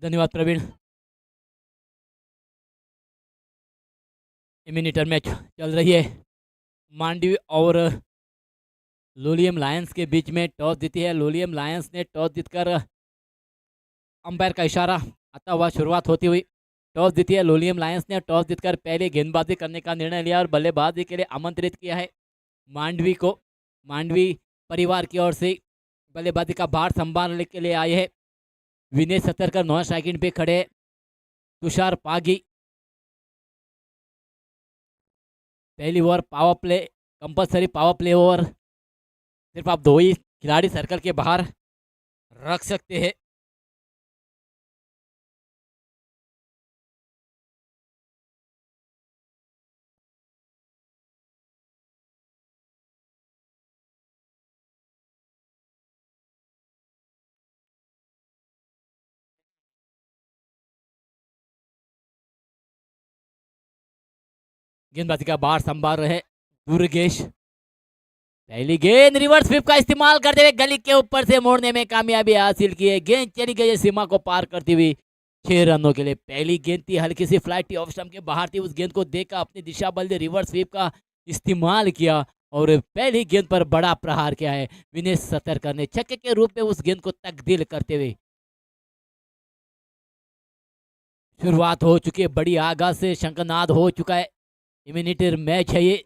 धन्यवाद प्रवीण। इम्यूनिटर मैच चल रही है। मांडवी और लोलियम लायंस के बीच में टॉस जीती है। लोलियम लायंस ने टॉस जीतकर अंपायर का इशारा आता हुआ शुरुआत होती हुई टॉस जीती है। लोलियम लायंस ने टॉस जीतकर पहले गेंदबाजी करने का निर्णय लिया और बल्लेबाजी के लिए आमंत्रित किया है मांडवी को। मांडवी परिवार की ओर से बल्लेबाजी का भार संभालने के लिए आए हैं। विनय सतरकर नॉन स्ट्राइकिंग पे खड़े हैं। तुषार पागी पहली over power play, compulsory power play over सिर्फ आप दो ही खिलाड़ी सर्कल के बाहर रख सकते हैं। गेंदबाजी का बार संभाल रहे दुर्गेश। पहली गेंद रिवर्स स्वीप का इस्तेमाल करते हुए गली के ऊपर से मोड़ने में कामयाबी हासिल की है। गेंद चली गई है सीमा को पार करती हुई 6 रनों के लिए। पहली गेंद थी हल्की सी फ्लाइट थी, ऑफ स्टंप के बाहर थी। उस गेंद को देखकर अपनी दिशा बदले रिवर्स स्वीप का इस्तेमाल किया और पहली गेंद पर बड़ा प्रहार किया है विनेश सतरकर ने छक्के के रूप में उस गेंद को तब्दील करते हुए। शुरुआत हो चुकी है, बड़ी आगाज से शंखनाद हो चुका है। इम्यूनिटर मैच है ये।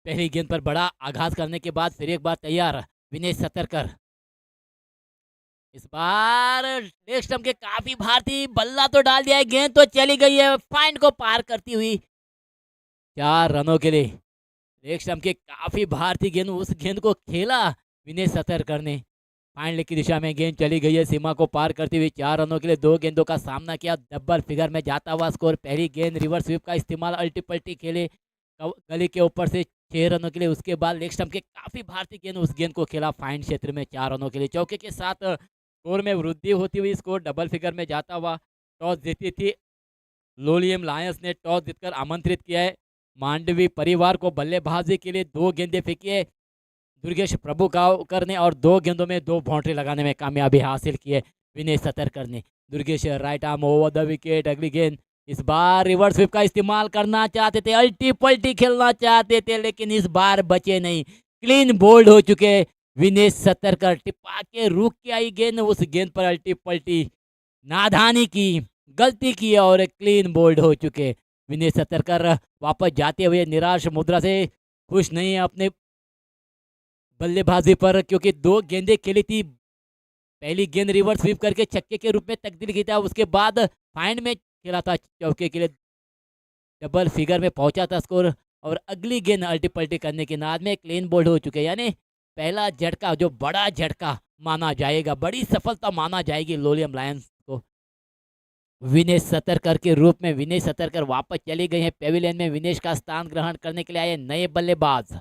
पहली गेंद पर बड़ा आघात करने के बाद फिर एक बार तैयार विनय सतरकर। इस बार लेग स्टंप के काफी भारतीय बल्ला तो डाल दिया है, गेंद तो चली गई है फाइंड को पार करती हुई 4 रनों के लिए। लेग स्टंप के काफी भारतीय गेंद, उस गेंद को खेला विनय सतरकर ने। फाइनल की दिशा में गेंद चली गई है सीमा को पार करती हुई 4 रनों के लिए। 2 गेंदों का सामना किया, डबल फिगर में जाता हुआ स्कोर। पहली गेंद रिवर्स स्वीप का इस्तेमाल, अल्टी पल्टी खेले गली के ऊपर से 6 रनों के लिए। उसके बाद लेग स्टंप के काफी भारतीय गेंद, उस गेंद को खेला फाइन क्षेत्र में 4 रनों के लिए। चौके के साथ स्कोर में वृद्धि होती हुई स्कोर डबल फिगर में जाता हुआ। टॉस जीती थी लोलियम लायंस ने, टॉस जीतकर आमंत्रित किया है मांडवी परिवार को। बल्लेबाजी के लिए 2 गेंदें फेंकी है दुर्गेश प्रभुगावकर ने और 2 गेंदों में 2 बाउंड्री लगाने में कामयाबी हासिल की है विनय सतरकर ने। Durgesh right arm over the wicket. अगली गेंद इस बार रिवर्स स्वीप का इस्तेमाल करना चाहते थे, अल्टी पल्टी खेलना चाहते थे, लेकिन इस बार बचे नहीं। क्लीन बोल्ड हो चुके विनेश सतरकर। टिपा के रुक के आई गेंद, उस गेंद पर अल्टी पल्टी नादानी की, गलती की और क्लीन बोल्ड हो चुके विनेश सतरकर। वापस जाते हुए निराश मुद्रा से, खुश नहीं है अपने बल्लेबाजी पर, क्योंकि 2 गेंदें खेली थी। पहली गेंद रिवर्स स्वीप करके छक्के के रूप में तब्दील किया था, उसके बाद फाइंड में खेला था चौके के लिए, डबल फिगर में पहुंचा था स्कोर। और अगली गेंद अल्टी पल्टी करने के नाद में क्लीन बोल्ड हो चुके, यानी पहला झटका जो बड़ा झटका माना जाएगा, बड़ी सफलता माना जाएगी लोलियम लायंस को। विनेश सतरकर के रूप में विनेश सतरकर वापस चले गए हैं पेविलियन में। विनेश का स्थान ग्रहण करने के लिए आए नए बल्लेबाज।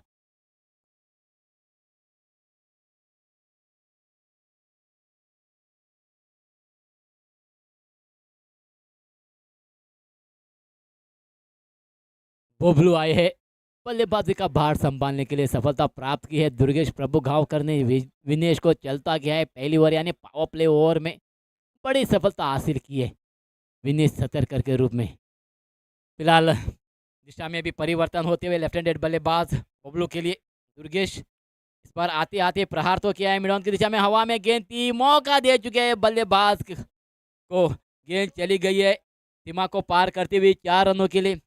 बोबलू आए हैं बल्लेबाजी का भार संभालने के लिए। सफलता प्राप्त की है दुर्गेश प्रभुगावकर ने। विनेश को चलता गया है पहली ओवर यानी पावर प्ले ओवर में बड़ी सफलता हासिल की है विनेश सतरकर के रूप में। फिलहाल दिशा में भी परिवर्तन होते हुए लेफ्ट हैंडेड बल्लेबाज बोबलू के लिए दुर्गेश इस बार आते आते प्रहार तो किया है मिडॉन की दिशा में। हवा में गेंद थी, मौका दे चुके हैं बल्लेबाज को। गेंद चली गई है सीमा को पार करते हुए 4 रनों के लिए।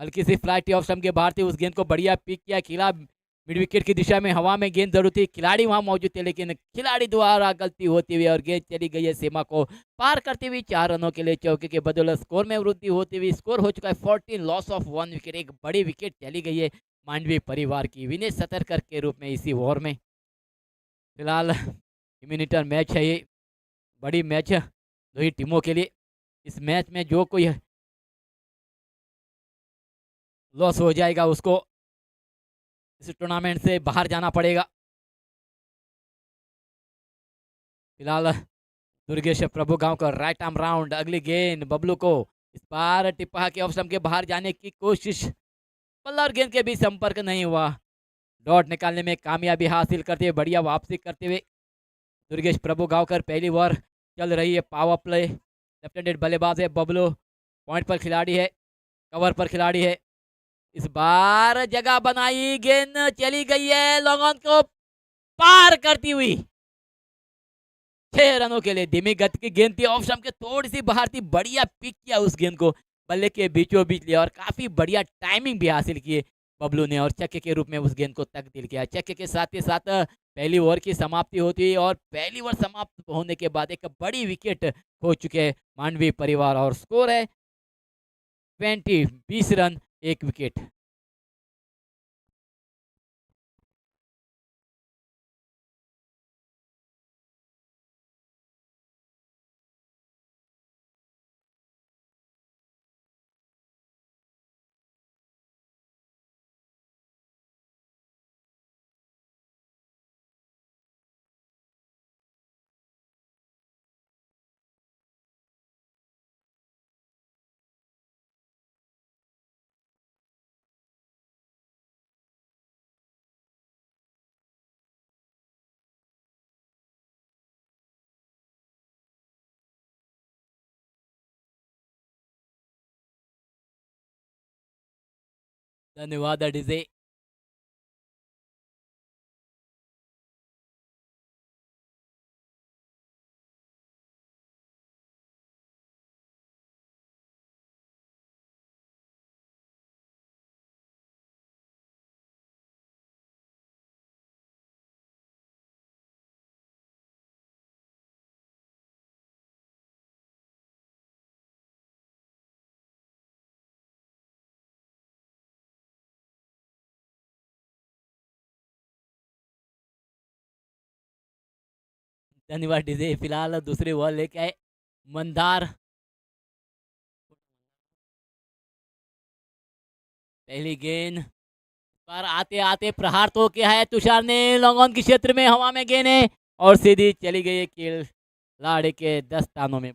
हल्की सी फ्लाइट ऑफ स्टंप के बाहर थी, उस गेंद को बढ़िया पिक किया, खिला मिड विकेट की दिशा में। हवा में गेंद जरूर थी, खिलाड़ी वहां मौजूद थे, लेकिन खिलाड़ी द्वारा गलती होती हुई और गेंद चली गई है सीमा को पार करती हुई 4 रनों के लिए। चौके के बदौलत स्कोर में वृद्धि होती हुई स्कोर हो चुका है 14, लॉस ऑफ 1 विकेट। एक बड़ी विकेट चली गई है मांडवी परिवार की विनेश सतरकर के रूप में इसी ओवर में। फिलहाल इम्यूनिटर मैच है ये, बड़ी मैच है दो ही टीमों के लिए। इस मैच में जो कोई लॉस हो जाएगा, उसको इस टूर्नामेंट से बाहर जाना पड़ेगा। फिलहाल दुर्गेश प्रभु गांव का राइट आर्म राउंड, अगली गेंद बबलू को, इस बार टिप्पा के ऑफ स्टंप के बाहर जाने की कोशिश, बल्ला और गेंद के बीच संपर्क नहीं हुआ। डॉट निकालने में कामयाबी हासिल करते हुए बढ़िया वापसी करते हुए दुर्गेश प्रभु गांवकर पहली ओवर चल रही है। पावर प्ले, लेफ्ट हैंडेड बल्लेबाज है बबलू, पॉइंट पर खिलाड़ी है, कवर पर खिलाड़ी है। इस बार जगह बनाई, गेंद चली गई है लॉन्ग ऑन को पार करती हुई। 6 रनों के लिए धीमी गति की गेंद थी, ऑफ स्टंप के थोड़ी सी बाहर थी, बढ़िया पिक किया उस गेंद को, बल्ले के बीचों बीच लिया और काफी बढ़िया टाइमिंग भी हासिल की बबलू ने और छक्के के रूप में उस गेंद को तब्दील किया। छक्के के साथ ही साथ पहली ओवर की समाप्ति होती है और पहली ओवर समाप्त होने के बाद एक बड़ी विकेट हो चुके हैं मांडवी परिवार और स्कोर है 20 रन, एक विकेट। धन्यवाद डीजे। धन्यवाद डीजे। फिलहाल दूसरी ओवर लेके आए मंदार, पहली गेंद पर आते आते प्रहार तो किया है तुषार ने लॉन्ग ऑन के क्षेत्र में, हवा में गेंद है और सीधी चली गई है खिलाड़ी के दस्तानों में।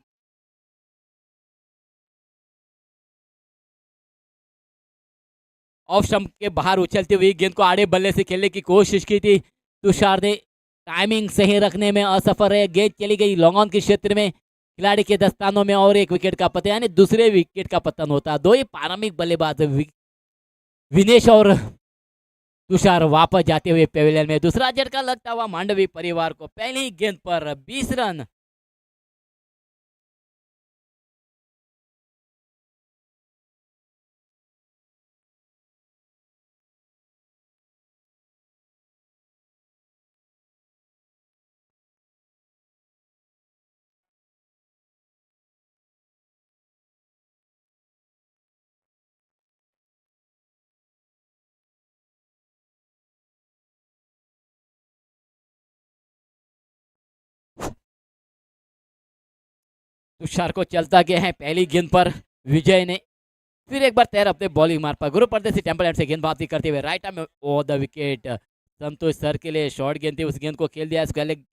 ऑफ स्टंप के बाहर उछलती हुई गेंद को आड़े बल्ले से खेलने की कोशिश की थी तुषार ने, टाइमिंग सही रखने में असफल रहे, गेंद चली गई लॉन्ग ऑन के क्षेत्र में, खिलाड़ी के दस्तानों में और एक विकेट का पतन, यानी दूसरे विकेट का पतन होता। दो ही प्रारंभिक बल्लेबाज विनेश और तुषार वापस जाते हुए पेविलियन में, दूसरा झटका लगता हुआ मांडवी परिवार को पहली गेंद पर 20 रन। तुषार को चलता गया है पहली गेंद पर विजय ने, फिर एक बार तैर अपने बॉलिंग मार्ग पर, गुरु परदेसी टेम्पल एंड से गेंद वापसी करते हुए राइट आर्म में ओ द विकेट। संतोष सर के लिए शॉर्ट गेंद थी, उस गेंद को खेल दिया स्क्वायर लेग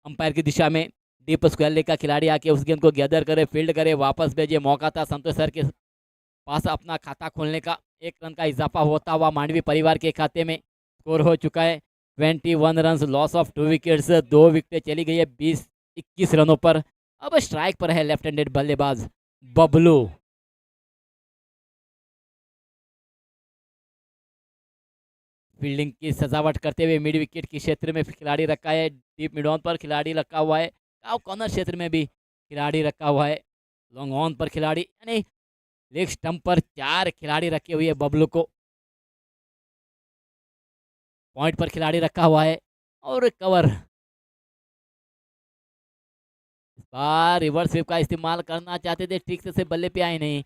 अंपायर की दिशा में, डीप स्क्वायर लेग का खिलाड़ी आके उस गेंद को गैदर करे, फील्ड करे, वापस भेजे, मौका था संतोष सर के पास अपना खाता खोलने का। 1 रन का इजाफा होता हुआ मांडवी परिवार के खाते में स्कोर हो चुका है 21 run, loss of 2 wickets, 2 wicket चली गई है 21 रनों पर। अब स्ट्राइक पर है लेफ्ट हैंडेड बल्लेबाज बबलू। फील्डिंग की सजावट करते हुए मिड विकेट के क्षेत्र में खिलाड़ी रखा है, डीप मिड ऑन पर खिलाड़ी रखा हुआ है, कॉर्नर क्षेत्र में भी खिलाड़ी रखा हुआ है, लॉन्ग ऑन पर खिलाड़ी, यानी लेग स्टंप पर 4 खिलाड़ी रखे हुए बबलू को, पॉइंट पर खिलाड़ी रखा हुआ है और कवर। इस बार रिवर्स स्वीप का इस्तेमाल करना चाहते थे, ठीक से बल्ले पे आए नहीं,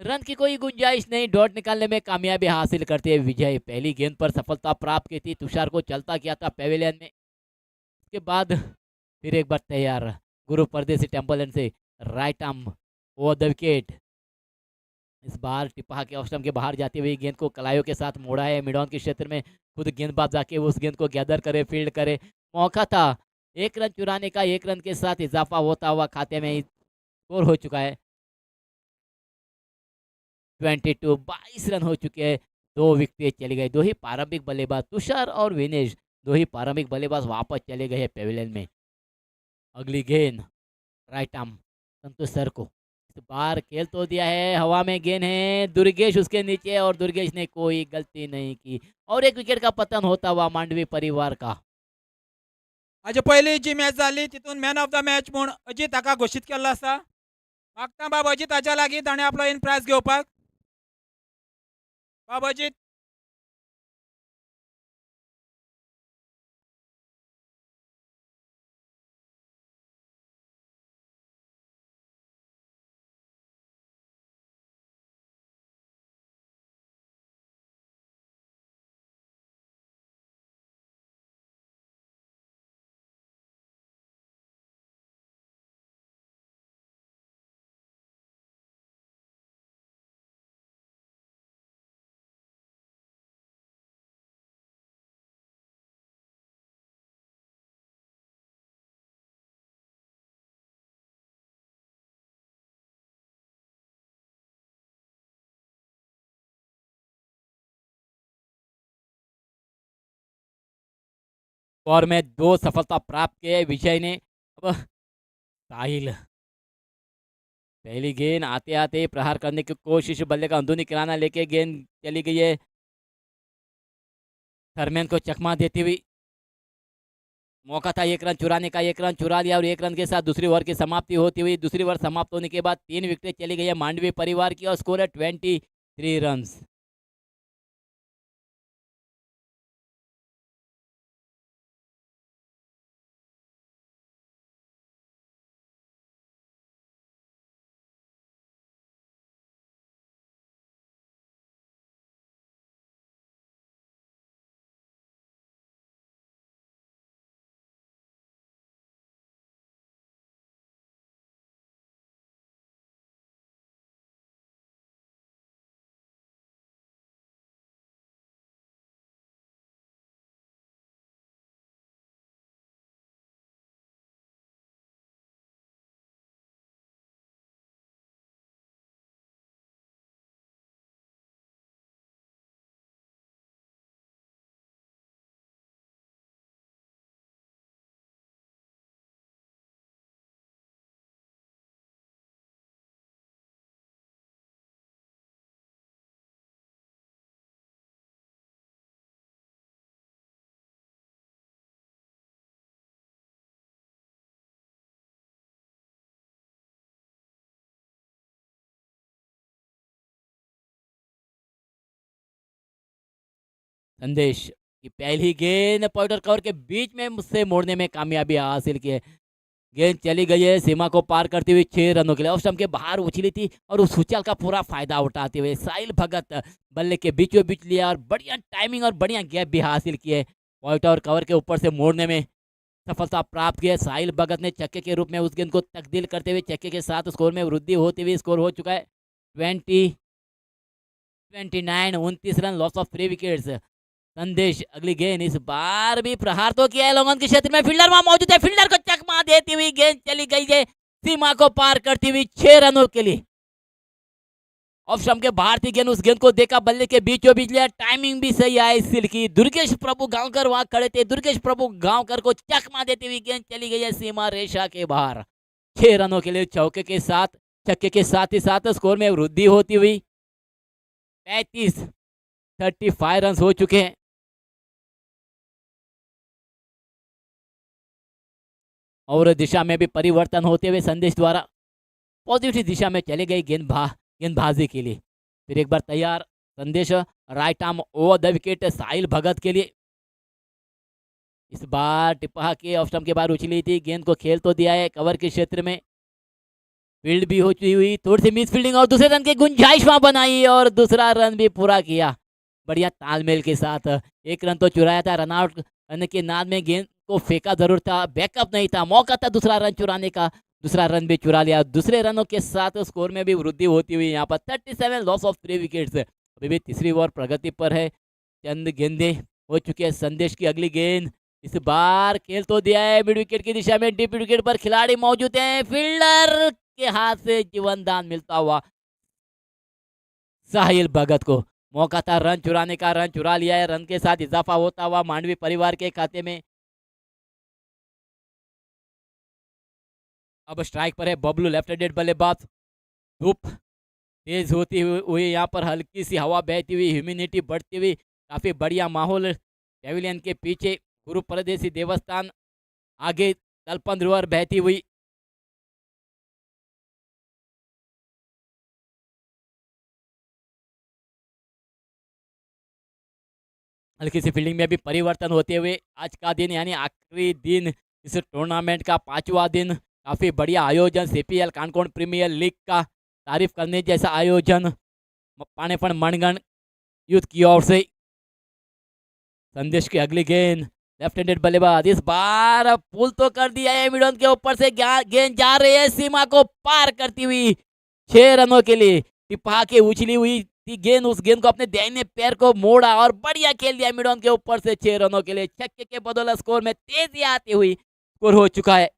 रन की कोई गुंजाइश नहीं, डॉट निकालने में कामयाबी हासिल करते हुए विजय। पहली गेंद पर सफलता प्राप्त की थी, तुषार को चलता किया था पेविलियन में, उसके बाद फिर एक बार तैयार गुरु परदेसी टेम्पल से right arm over the wicket, इस बार टिपा के ऑफ स्टंप के बाहर जाती हुई गेंद को कलाइयों के साथ मोड़ा है मिड ऑन के क्षेत्र में। खुद गेंदबाज जाके उस गेंद को गैदर करे, फील्ड करे। मौका था 1 रन चुराने का, 1 रन के साथ इजाफा होता हुआ खाते में स्कोर हो चुका है 22। 22 रन हो चुके हैं। 2 विकेट चली गई। 2 ही प्रारंभिक बल्लेबाज तुषार और विनेश, 2 ही प्रारंभिक बल्लेबाज वापस चले गए हैं पेविलियन में। अगली गेंद राइट आर्म संतोष सर को। इस बार खेल तो दिया है, हवा में गेंद है, दुर्गेश उसके नीचे और दुर्गेश ने कोई गलती नहीं की और 1 विकेट का पतन होता हुआ मांडवी परिवार का। हाजे पयलीं जी मॅच जाली तितून मॅन ऑफ द मॅच म्हूण अजीत हाका घोशीत केल्लो आसा. मागता बाब अजीत हाच्या लागीं ताणें आपलो इन प्रायज घेवपाक. बाब अजीत. और में 2 सफलता प्राप्त किए विजय ने। अब साहिल पहली गेंद आते आते प्रहार करने की कोशिश, बल्ले का अंदरूनी किनारा लेके गेंद चली गई है थरमैन को चकमा देती हुई। मौका था 1 रन चुराने का, 1 रन चुरा लिया और 1 रन के साथ दूसरी ओवर की समाप्ति होती हुई। दूसरी ओवर समाप्त होने के बाद 3 विकेट चली गई है मांडवी परिवार की और स्कोर है 23 रन। संदेश की पहली गेंद पॉइंट और कवर के बीच में मुझसे मोड़ने में कामयाबी हासिल की है। गेंद चली गई है सीमा को पार करते हुए 6 रनों के लिए। ऑफ स्टंप के बाहर उछली थी और उस उछाल का पूरा फायदा उठाते हुए साहिल भगत बल्ले के बीचों बीच लिया और बढ़िया टाइमिंग और बढ़िया गैप भी हासिल किए। पॉइंट और कवर के ऊपर से मोड़ने में सफलता प्राप्त की है। साहिल भगत ने छक्के के रूप में उस गेंद को तब्दील करते हुए छक्के के साथ स्कोर में वृद्धि होती हुई स्कोर हो चुका है 29 29 रन, लॉस ऑफ 3 विकेट्स। संदेश अगली गेंद, इस बार भी प्रहार तो किया है लोगन के क्षेत्र में, फील्डर वहां मौजूद है, फील्डर को चकमा देती हुई गेंद चली गई है सीमा को पार करती हुई 6 रनों के लिए। ऑफ स्टंप के बाहर थी गेंद, उस गेंद को देखा, बल्ले के बीचों बीच लिया, टाइमिंग भी सही आई सिल की। दुर्गेश प्रभु गांवकर वहां खड़े थे, दुर्गेश प्रभु गांवकर को चकमा देती हुई गेंद चली गई है सीमा रेशा के बाहर 6 रनों के लिए। चौके के साथ छक्के के साथ ही साथ स्कोर में वृद्धि होती हुई 35 रन हो चुके हैं। और दिशा में भी परिवर्तन होते हुए संदेश द्वारा पॉजिटिव दिशा में चले गए गेंदबाजी के लिए। फिर एक बार तैयार Sandesh, right arm over the wicket Sahil Bhagat के लिए। इस बार टिपा के ऑफ स्टंप के बाहर उछली थी, गेंद को खेल तो दिया है कवर के क्षेत्र में, फील्ड भी होती हुई, थोड़ी सी मिस फील्डिंग और दूसरे रन की गुंजाइश वहां बनाई और दूसरा रन भी पूरा किया बढ़िया तालमेल के साथ। 1 रन तो चुराया था, रनआउट करने के नाद में गेंद को फेंका जरूर था, बैकअप नहीं था, मौका था दूसरा रन चुराने का। दूसरा रन भी चुरा लिया। दूसरे रनों के साथ स्कोर में भी वृद्धि होती हुई यहाँ पर 37 लॉस ऑफ 3 विकेट्स। अभी भी तीसरी ओवर प्रगति पर है। चंद गेंदे हो चुके हैं। संदेश की अगली गेंद इस बार खेल तो दिया है मिड विकेट की दिशा में। डीप विकेट पर खिलाड़ी मौजूद हैं। फील्डर के हाथ से जीवन दान मिलता हुआ साहिल भगत को मौका था रन चुराने का, रन चुरा लिया है। रन के साथ इजाफा होता हुआ मांडवी परिवार के खाते में। अब स्ट्राइक पर है बबलू, लेफ्ट हैंडेड बल्लेबाज। धूप तेज होती हुई यहाँ पर हल्की सी हवा बहती हुई, ह्यूमिडिटी बढ़ती हुई, काफी बढ़िया माहौल। पेविलियन के पीछे गुरु परदेसी देवस्थान, आगे तलपंद रिवर बहती हुई। हल्की सी फील्डिंग में भी परिवर्तन होते हुए आज का दिन यानी आखिरी दिन इस टूर्नामेंट का 5वां दिन। काफी बढ़िया आयोजन, सीपीएल कानकोण प्रीमियर लीग का तारीफ करने जैसा आयोजन। पानेपण मणगण यूथ की ओर से। संदेश की अगली गेंद, लेफ्ट हैंडेड बल्लेबाज। इस बार पुल तो कर दिया है मिडन के ऊपर से। गेंद जा रही है सीमा को पार करती हुई 6 रनों के लिए। टिपा के उछली हुई थी गेंद, उस गेंद को अपने दाहिने पैर को मोड़ा और बढ़िया खेल दिया मिडन के ऊपर से 6 रनों के लिए। छक्के के बदौलत स्कोर में तेजी आती हुई स्कोर हो चुका है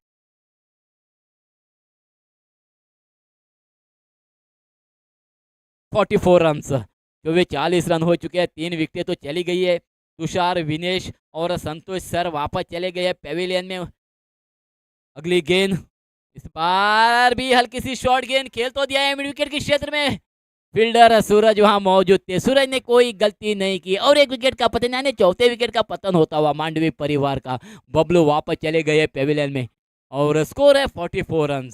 44 रन। जो वे 40 रन हो चुके हैं। 3 विकेटें तो चली गई है। तुषार, विनेश और संतोष सर वापस चले गए हैं पेविलियन में। अगली गेंद इस बार भी हल्की सी शॉर्ट गेंद खेल तो दिया है मिड विकेट के क्षेत्र में। फील्डर सूरज वहां मौजूद थे। सूरज ने कोई गलती नहीं की और एक विकेट का पतन यानी चौथे विकेट का पतन होता हुआ मांडवी परिवार का। बबलू वापस चले गए पेविलियन में और स्कोर है 44 रन।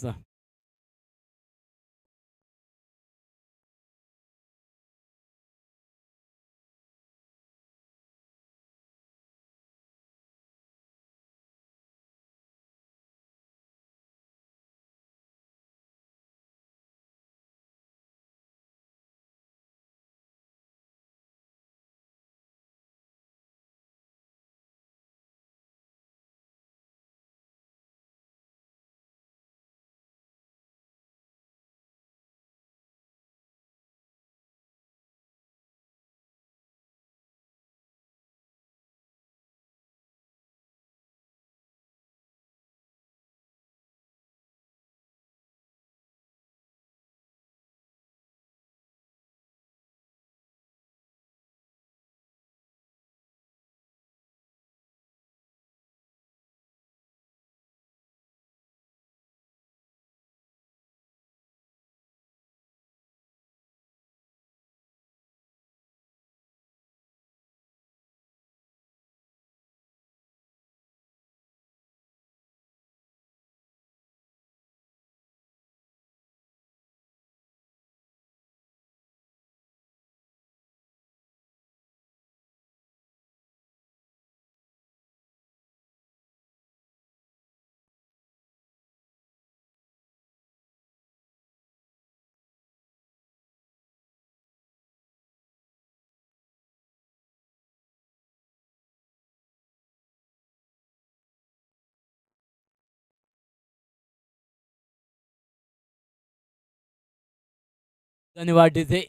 धन्यवाद DJ.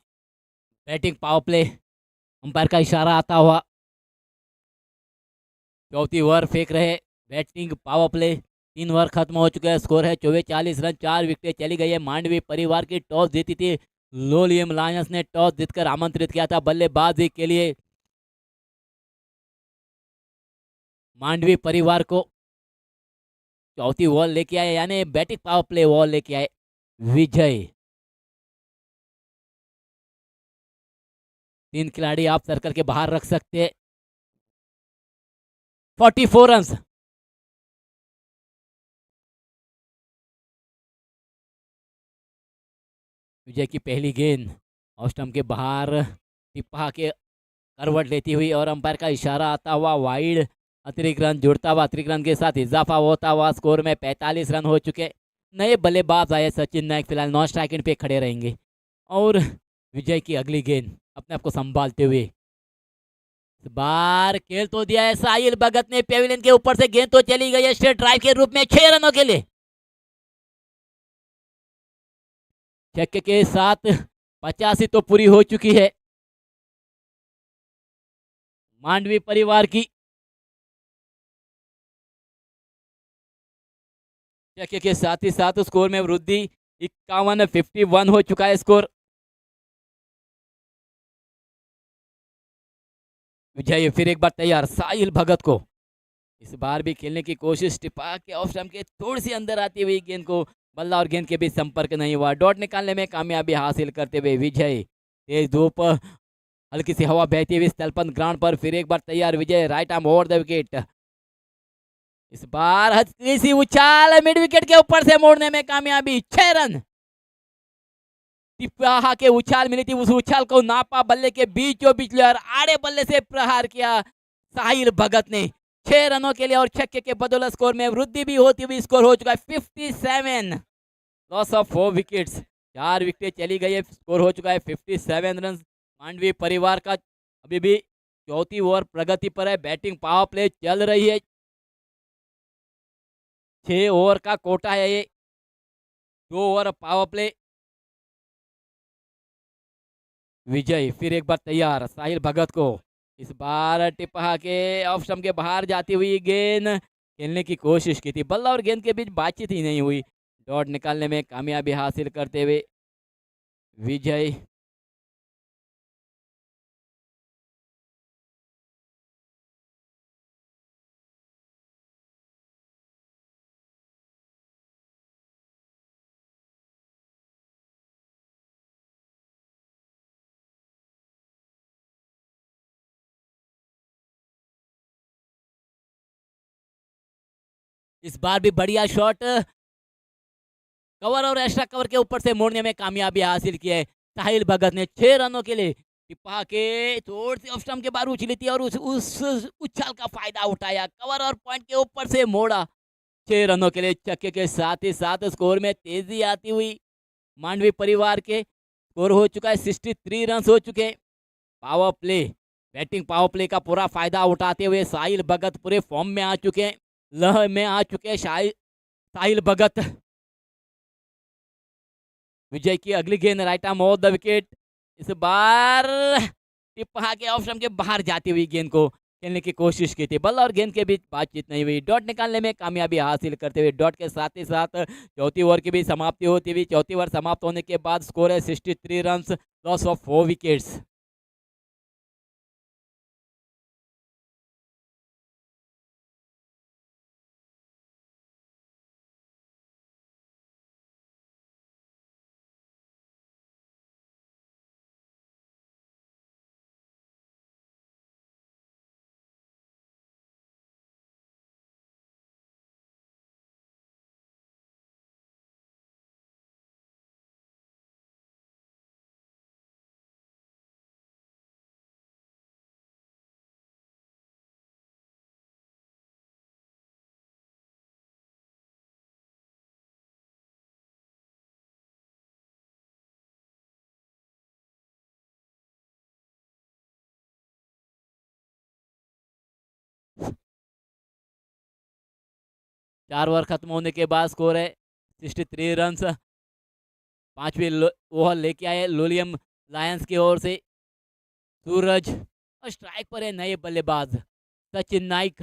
Batting power play, umpire का इशारा आता हुआ। चौथी ओवर फेंक रहे। बैटिंग पावर प्ले 3 ओवर खत्म हो चुके हैं। स्कोर है 44 रन। 4 विकेटें चली गई है। मांडवी परिवार की टॉस जीती थी। लोलियम लायंस ने टॉस जीतकर आमंत्रित किया था बल्लेबाजी के लिए मांडवी परिवार को। चौथी ओवर लेके आए यानी बैटिंग पावर प्ले ओवर लेके आए विजय। 3 खिलाड़ी आप सर्कल के बाहर रख सकते हैं। 44 रन। विजय की पहली गेंद ऑफ स्टंप के बाहर टिप्पा के करवट लेती हुई और अंपायर का इशारा आता हुआ वाइड। अतिरिक्त रन जुड़ता हुआ, अतिरिक्त रन के साथ इजाफा होता हुआ स्कोर में 45 रन हो चुके। नए बल्लेबाज आए सचिन नायक फिलहाल नॉन स्ट्राइकिंग पे खड़े रहेंगे और विजय की अगली गेंद अपने आप को संभालते हुए इस बार खेल तो दिया है साहिल भगत ने। पेविलियन के ऊपर से गेंद तो चली गई है स्ट्रेट ड्राइव के रूप में 6 रनों के लिए। छक्के के साथ 85 तो पूरी हो चुकी है मांडवी परिवार की। छक्के के साथ ही साथ स्कोर में वृद्धि 51-51 हो चुका है स्कोर। विजय फिर एक बार तैयार, साहिल भगत को इस बार भी खेलने की कोशिश, टिपा के ऑफ स्टंप के थोड़ी सी अंदर आती हुई गेंद को बल्ला और गेंद के बीच संपर्क नहीं हुआ, डॉट निकालने में कामयाबी हासिल करते हुए विजय। तेज धूप, हल्की सी हवा बहती हुई तलपन ग्राउंड पर फिर एक बार तैयार Vijay, right arm over the wicket. इस बार हल्की सी उछाल, मिड विकेट के ऊपर से मोड़ने में कामयाबी, 6 रन। टिपा के उछाल मिली थी, उस उछाल को नापा, बल्ले के बीचों बीच और आड़े बल्ले से प्रहार किया साहिल भगत ने 6 रनों के लिए, और छक्के के बदौलत स्कोर में वृद्धि भी होती हुई स्कोर हो चुका है 57। लॉस ऑफ 4 विकेट्स, 4 विकेट चली गई है, स्कोर हो चुका है 57 रन। मांडवी परिवार का अभी भी चौथी ओवर प्रगति पर है, बैटिंग पावर प्ले चल रही है, 6 ओवर का कोटा है ये, 2 ओवर पावर प्ले। विजय फिर एक बार तैयार, साहिल भगत को इस बार टिपा के ऑफ स्टंप के बाहर जाती हुई गेंद, खेलने की कोशिश की थी, बल्ला और गेंद के बीच बातचीत ही नहीं हुई, डॉट निकालने में कामयाबी हासिल करते हुए विजय। इस बार भी बढ़िया शॉट, कवर और एक्स्ट्रा कवर के ऊपर से मोड़ने में कामयाबी हासिल की है साहिल भगत ने 6 रनों के लिए। टिपा के थोड़ी सी ऑफ स्टंप के बाहर उछली थी और उस उछाल का फायदा उठाया, कवर और पॉइंट के ऊपर से मोड़ा, 6 रनों के लिए छक्के के साथ ही साथ स्कोर में तेजी आती हुई मांडवी परिवार के स्कोर हो चुका है 63 रन हो चुके। Power play, batting power play का पूरा फायदा उठाते हुए साहिल भगत पूरे फॉर्म में आ चुके हैं, लह में आ चुके हैं साहिल भगत। विजय की अगली गेंद right arm over the wicket, इस बार टिपा के ऑफ स्टंप के बाहर जाती हुई गेंद को खेलने की कोशिश की थी, बल्ला और गेंद के बीच बातचीत नहीं हुई, डॉट निकालने में कामयाबी हासिल करते हुए डॉट के साथ ही साथ चौथी ओवर की भी समाप्ति होती हुई, चौथी ओवर समाप्त होने के बाद स्कोर है 63 रन, लॉस ऑफ 4 विकेट्स। चार ओवर खत्म होने के बाद स्कोर है 63 रन। पांचवी ओवर लेके आए लोलियम लायंस की ओर से सूरज, और स्ट्राइक पर है नए बल्लेबाज सचिन नाइक।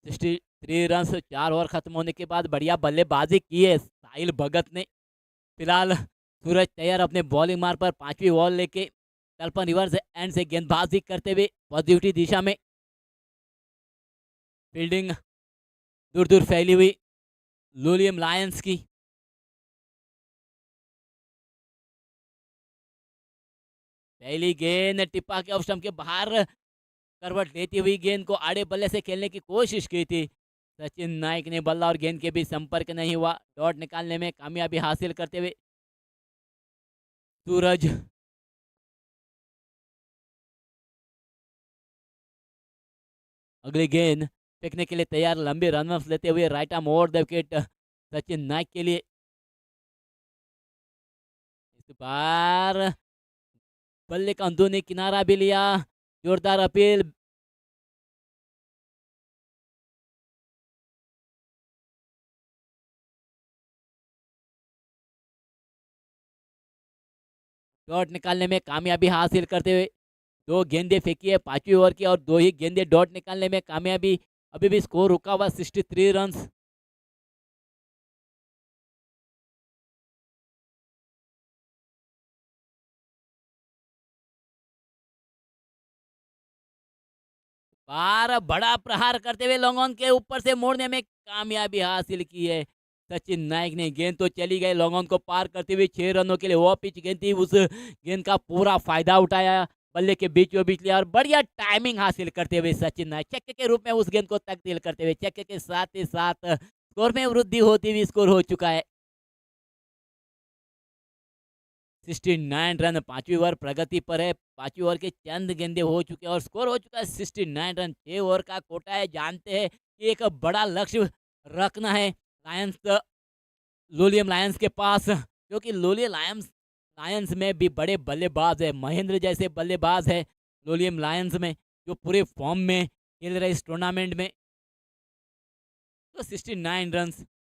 63 रन, 4 ओवर खत्म होने के बाद बढ़िया बल्लेबाजी की है साहिल भगत ने। फिलहाल सूरज तैयार अपने बॉलिंग मार्ग पर पांचवी बॉल लेके तलपन रिवर्स एंड से गेंदबाजी करते हुए पॉजिटिविटी दिशा में, फील्डिंग दूर दूर फैली हुई लोलियम लायंस की। पहली गेंद टिपा के ऑफ स्टंप के बाहर करवट लेती हुई गेंद को आड़े बल्ले से खेलने की कोशिश की थी, सचिन नाइक ने बल्ला और गेंद के बीच संपर्क नहीं हुआ, डॉट निकालने में कामयाबी हासिल करते हुए सूरज। अगली गेंद फेंकने के लिए तैयार, लंबी रन लेते हुए right arm over the wicket Sachin Naik के लिए। इस बार बल्ले का अंदरूनी किनारा भी लिया, जोरदार अपील, डॉट निकालने में कामयाबी हासिल करते हुए 2 गेंदें फेंकी है 5वीं ओवर की और 2 ही गेंदें डॉट निकालने में कामयाबी। अभी भी स्कोर रुका हुआ 63 रन्स। बार बड़ा प्रहार करते हुए लॉन्ग ऑन के ऊपर से मोड़ने में कामयाबी हासिल की है सचिन नाइक ने। गेंद तो चली गई लॉन्ग ऑन को पार करते हुए 6 रनों के लिए वो पिच गेंद थी, उस गेंद का पूरा फायदा उठाया, बल्ले के बीचों बीच लिया और बढ़िया टाइमिंग हासिल करते हुए सचिन नाइक छक्के के रूप में उस गेंद को तब्दील करते हुए छक्के के साथ ही साथ स्कोर में वृद्धि होती हुई स्कोर हो चुका है 69 रन। 5वीं ओवर प्रगति पर है। 5वीं ओवर के चंद गेंदे हो चुके हैं और स्कोर हो चुका है 69 रन। 6 ओवर का कोटा है। जानते हैं कि एक बड़ा लक्ष्य रखना है लायंस, लोलियम लायंस के पास, क्योंकि लोलियम लायंस लायंस में भी बड़े बल्लेबाज है। महेंद्र जैसे बल्लेबाज है लोलियम लायंस में, जो पूरे फॉर्म में खेल रहे इस टूर्नामेंट में। तो 69 रन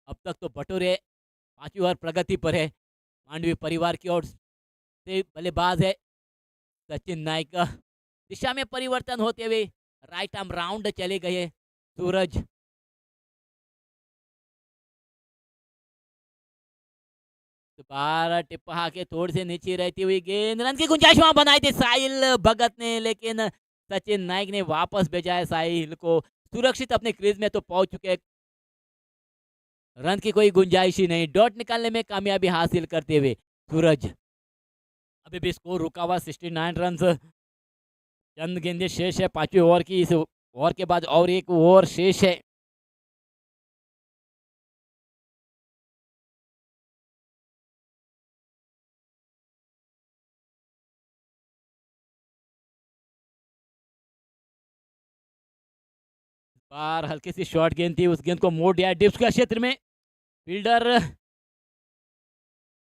अब तक तो बटोरे। 5वीं ओवर प्रगति पर है। मांडवी परिवार की ओर से बल्लेबाज है सचिन नाइक। दिशा में परिवर्तन होते हुए राइट आर्म राउंड चले गए सूरज। बारह टिप्पा के थोड़ी से नीचे रहती हुई गेंद, रन की गुंजाइश वहां बनाई थी साहिल भगत ने, लेकिन सचिन नाइक ने वापस भेजा है साहिल को। सुरक्षित अपने क्रीज में तो पहुंच चुके हैं। रन की कोई गुंजाइश ही नहीं। डॉट निकालने में कामयाबी हासिल करते हुए सूरज। अभी भी स्कोर रुका हुआ 69 रन। चंद गेंदें शेष है 5वीं ओवर की। इस ओवर के बाद और एक ओवर शेष है। बार हल्की सी शॉर्ट गेंद थी, उस गेंद को मोड़ दिया डिप्स का क्षेत्र में। फील्डर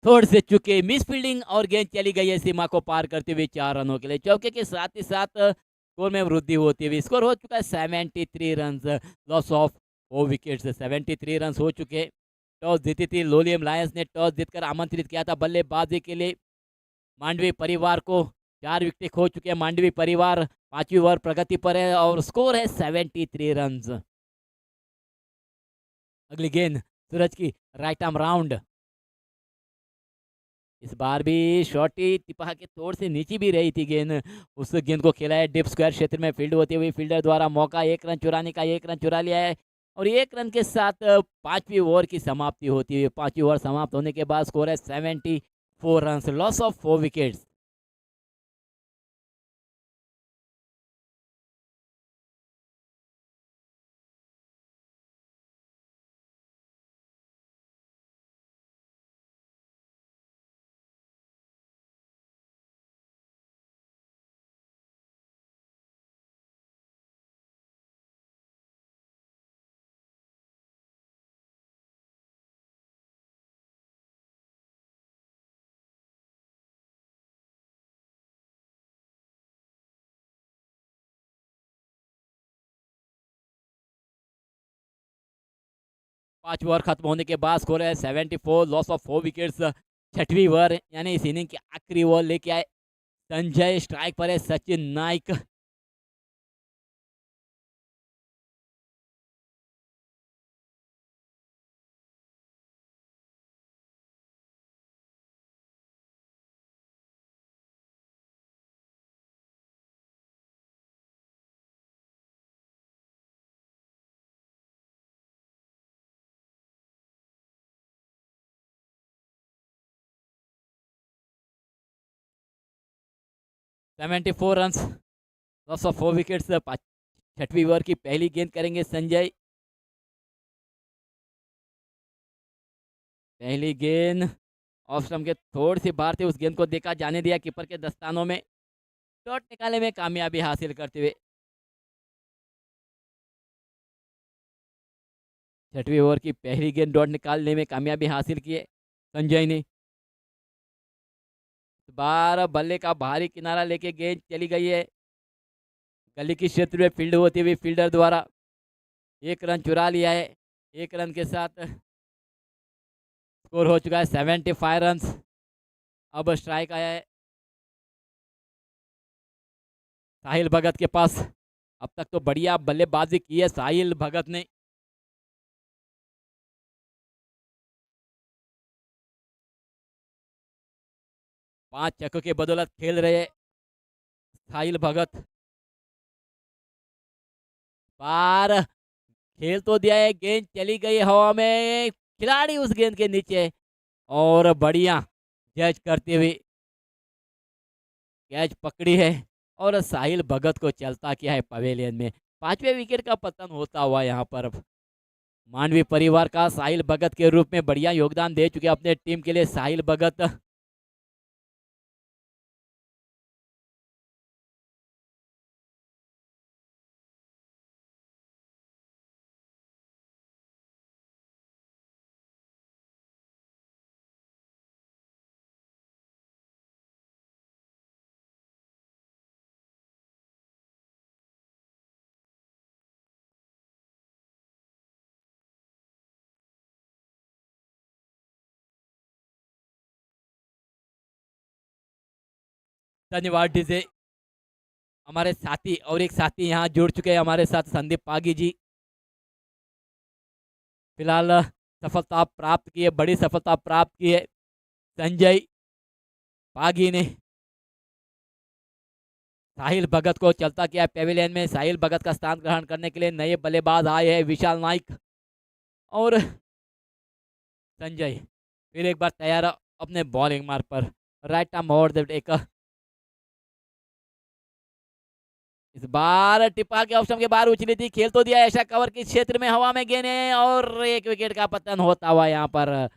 थोड़े से चुके, मिस फील्डिंग और गेंद चली गई है सीमा को पार करते हुए 4 रनों के लिए। चौके के साथ ही साथ स्कोर में वृद्धि होती हुई स्कोर हो चुका है 73 run. Loss of 4 wickets. 73 run हो चुके। टॉस जीती थी लोलियम लायंस ने, टॉस जीतकर आमंत्रित किया था बल्लेबाजी के लिए मांडवी परिवार को। 4 विकेट खो चुके हैं मांडवी परिवार। 5वीं ओवर प्रगति पर है और स्कोर है 73 रन। अगली गेंद सूरज की राइट आर्म राउंड। इस बार भी शॉर्टी टिपा के तोड़ से नीचे भी रही थी गेंद। उस गेंद को खेला है डिप स्क्वायर क्षेत्र में फील्ड होती हुई फील्डर द्वारा। मौका 1 रन चुराने का, 1 रन चुरा लिया है और 1 रन के साथ 5वीं ओवर की समाप्ति होती है। 5वीं ओवर समाप्त होने के बाद स्कोर है 74 रन। Loss of 4 wickets. पांचवा ओवर खत्म होने के बाद स्कोर है 74, लॉस ऑफ 4 विकेट्स। 6वीं ओवर यानी इस इनिंग की आखिरी ओवर लेके आए संजय। स्ट्राइक पर है Sachin Naik. Seventy four run, loss of 4 wickets. 6वीं ओवर की पहली गेंद करेंगे संजय। पहली गेंद ऑफ स्टंप के थोड़ी सी बाहर थे, उस गेंद को देखा जाने दिया कीपर के दस्तानों में। शॉट निकालने में कामयाबी हासिल करते हुए 6वीं ओवर की पहली गेंद डॉट निकालने में कामयाबी हासिल की है संजय ने। इस बार बल्ले का भारी किनारा लेके गेंद चली गई है गली की क्षेत्र में फील्ड होती हुई फील्डर द्वारा। 1 रन चुरा लिया है। 1 रन के साथ स्कोर हो चुका है 75 रन। अब स्ट्राइक आया है साहिल भगत के पास। अब तक तो बढ़िया बल्लेबाजी की है साहिल भगत ने। पांच छक्कों के बदौलत खेल रहे साहिल भगत। बार खेल तो दिया है, गेंद चली गई हवा में, खिलाड़ी उस गेंद के नीचे और बढ़िया जज करते हुए कैच पकड़ी है और साहिल भगत को चलता किया है पवेलियन में। पांचवें विकेट का पतन होता हुआ यहाँ पर मांडवी परिवार का साहिल भगत के रूप में बढ़िया योगदान दे चुके अपने टीम के लिए साहिल भगत। धन्यवाद डीजे। हमारे साथी और एक साथी यहाँ जुड़ चुके हैं हमारे साथ, संदीप पागी जी। फिलहाल सफलता प्राप्त की है, बड़ी सफलता प्राप्त की है संजय पागी ने। साहिल भगत को चलता किया पेविलियन में। साहिल भगत का स्थान ग्रहण करने के लिए नए बल्लेबाज आए हैं विशाल नाइक और संजय। फिर एक बार तैयार अपने बॉलिंग मार्क पर। राइट आर्म ओवर एक, इस बार टिपा के ऑप्शन के बाहर उछली थी, खेल तो दिया ऐसा कवर के क्षेत्र में, हवा में गेंद और एक विकेट का पतन होता हुआ यहाँ पर।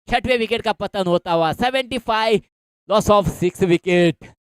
छठवें विकेट का पतन होता हुआ। 75 लॉस ऑफ 6 विकेट।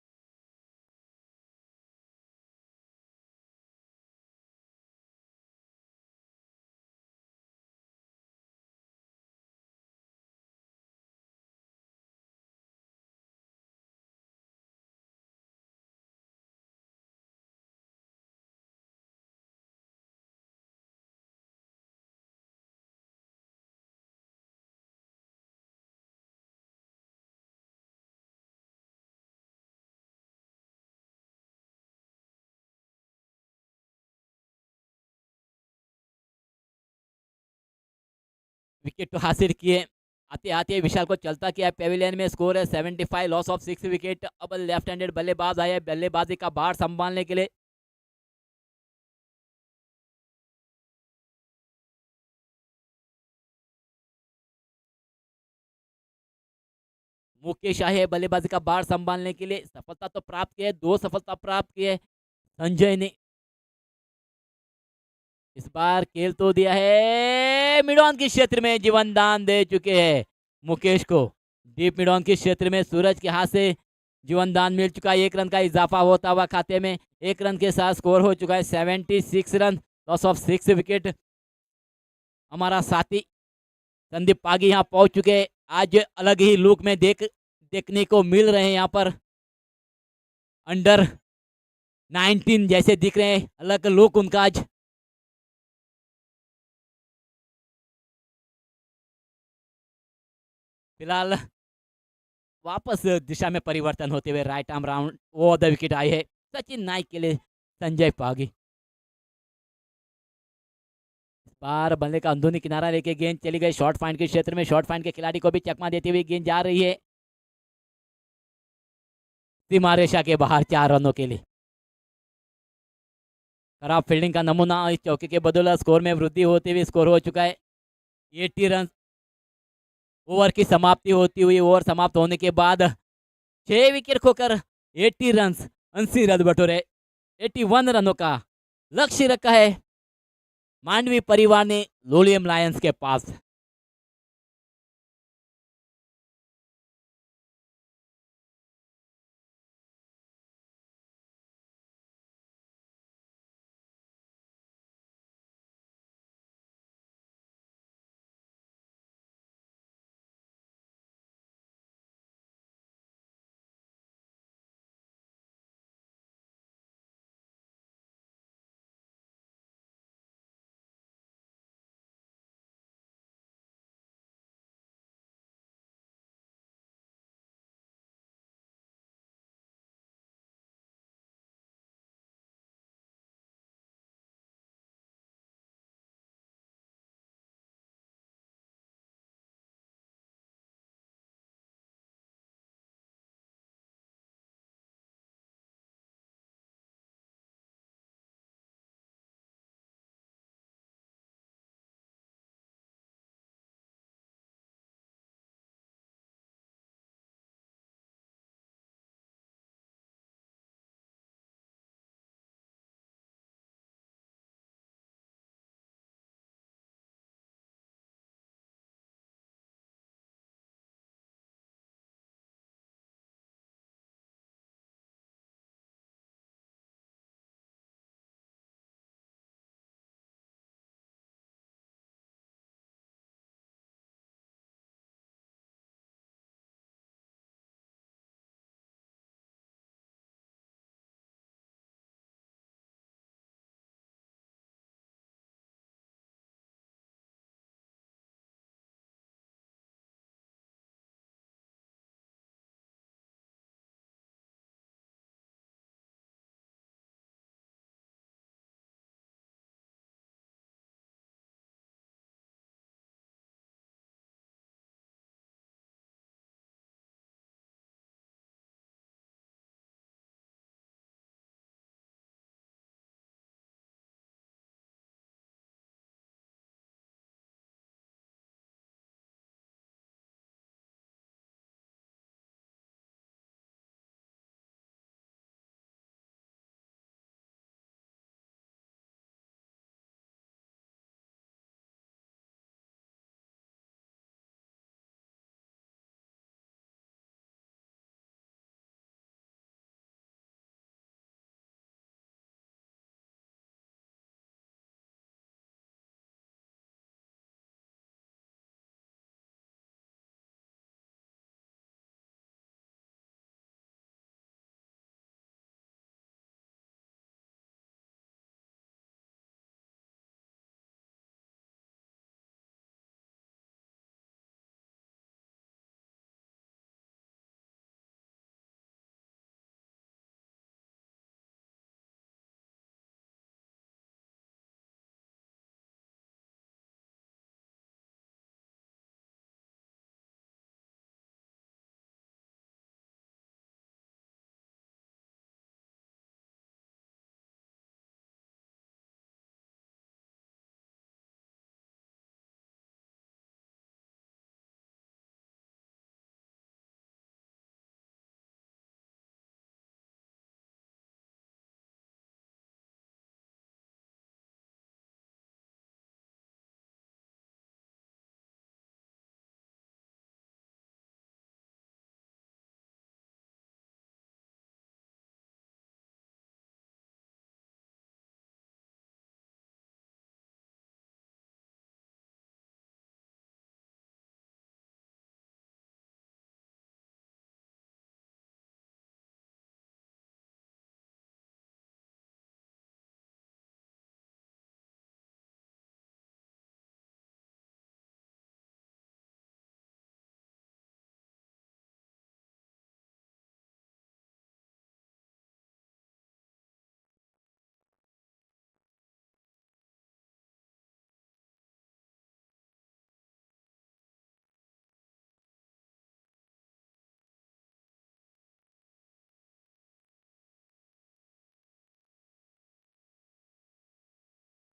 विकेट तो हासिल किए। आते आते विशाल को चलता किया पेविलियन में। स्कोर है 75 लॉस ऑफ 6 विकेट। अब लेफ्ट हैंडेड बल्लेबाज आए बल्लेबाजी का भार संभालने के लिए। मुकेश आहे बल्लेबाजी का भार संभालने के लिए। सफलता तो प्राप्त की है, 2 सफलता प्राप्त की है संजय ने। इस बार खेल तो दिया है मिडॉन के क्षेत्र में, जीवन दान दे चुके हैं मुकेश को। डीप मिडॉन के क्षेत्र में सूरज के हाथ से जीवन दान मिल चुका है। 1 रन का इजाफा होता हुआ खाते में। 1 रन के साथ स्कोर हो चुका है 76 रन लॉस ऑफ 6 विकेट। हमारा साथी संदीप पागी यहाँ पहुंच चुके हैं। आज अलग ही लुक में देखने को मिल रहे हैं यहाँ पर। अंडर 19 जैसे दिख रहे हैं, अलग लुक उनका आज। फिलहाल वापस दिशा में परिवर्तन होते हुए राइट आर्म राउंड वो द विकेट आई है सचिन नाइक के लिए संजय पागी। इस बार बल्ले का अंदरूनी किनारा लेके गेंद चली गई शॉर्ट पॉइंट के क्षेत्र में। शॉर्ट पॉइंट के खिलाड़ी को भी चकमा देते हुए गेंद जा रही है सीमा रेखा के बाहर 4 रनों के लिए। खराब फील्डिंग का नमूना इस चौके के बदौलत स्कोर में वृद्धि होते हुए स्कोर हो चुका है 80 रन। ओवर की समाप्ति होती हुई, ओवर समाप्त होने के बाद 6 विकेट खोकर 80 रन 80 रन बटोरे। 81 रनों का लक्ष्य रखा है मांडवी परिवार ने लोलियम लायंस के पास।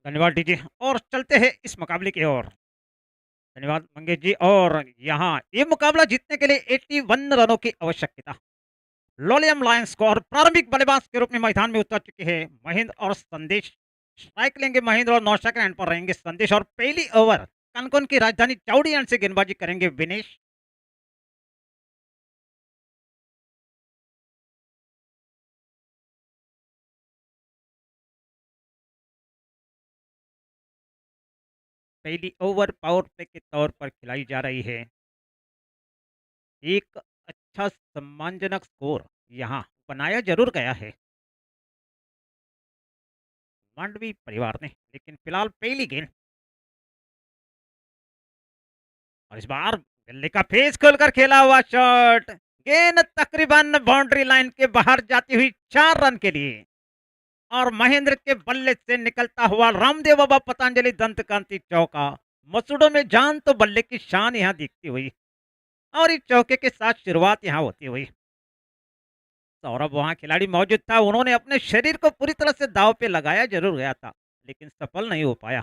धन्यवाद डीजे और चलते हैं इस मुकाबले की ओर। धन्यवाद मंगेश जी और यहाँ ये मुकाबला जीतने के लिए 81 रनों की आवश्यकता। लोलियम लायंस को और प्रारंभिक बल्लेबाज के रूप में मैदान में उतर चुके हैं महेंद्र और संदेश। स्ट्राइक लेंगे महेंद्र और नौशा के एंड पर रहेंगे संदेश और पहली ओवर कनकन की राजधानी चौड़ियान से गेंदबाजी करेंगे विनेश। पहली ओवर पावर प्ले के तौर पर खिलाई जा रही है। एक अच्छा सम्मानजनक स्कोर यहाँ बनाया जरूर गया है मांडवी परिवार ने, लेकिन फिलहाल पहली गेंद और इस बार बल्ले का फेस खोलकर खेला हुआ शॉट, गेंद तकरीबन बाउंड्री लाइन के बाहर जाती हुई 4 रन के लिए और महेंद्र के बल्ले से निकलता हुआ रामदेव बाबा पतंजलि दंतकांति चौका। मसूड़ों में जान तो बल्ले की शान यहाँ दिखती हुई और इस चौके के साथ शुरुआत यहाँ होती हुई। सौरभ वहां खिलाड़ी मौजूद था, उन्होंने अपने शरीर को पूरी तरह से दांव पे लगाया जरूर गया था लेकिन सफल नहीं हो पाया।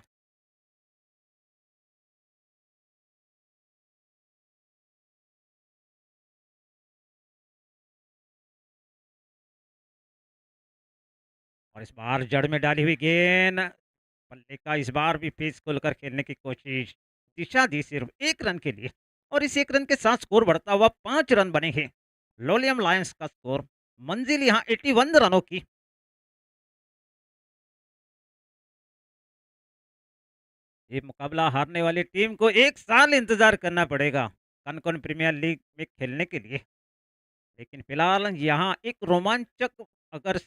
और इस बार जड़ में डाली हुई गेंद, बल्ले का इस बार भी पेस खोलकर खेलने की कोशिश, दिशा दी सिर्फ 1 रन के लिए और इस 1 रन के साथ स्कोर बढ़ता हुआ 5 रन बने हैं। लोलियम लायंस का स्कोर, मंजिल यहाँ 81 रनों की। ये मुकाबला हारने वाली टीम को 1 साल इंतजार करना पड़ेगा कनकन प्रीमियर लीग में खेलने के लिए, लेकिन फिलहाल यहाँ एक रोमांचक, अगर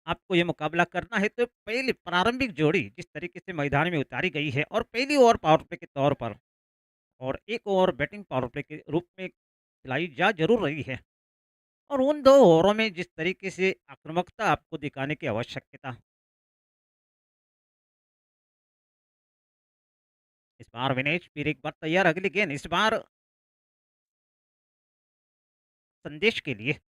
आपको ये मुकाबला करना है तो पहली प्रारंभिक जोड़ी जिस तरीके से मैदान में उतारी गई है और पहली ओवर पावर प्ले के तौर पर और एक ओवर बैटिंग पावर प्ले के रूप में खिलाई जा जरूर रही है और उन 2 ओवरों में जिस तरीके से आक्रामकता आपको दिखाने की आवश्यकता। इस बार विनेश फिर एक बार तैयार, अगली गेंद इस बार संदेश के लिए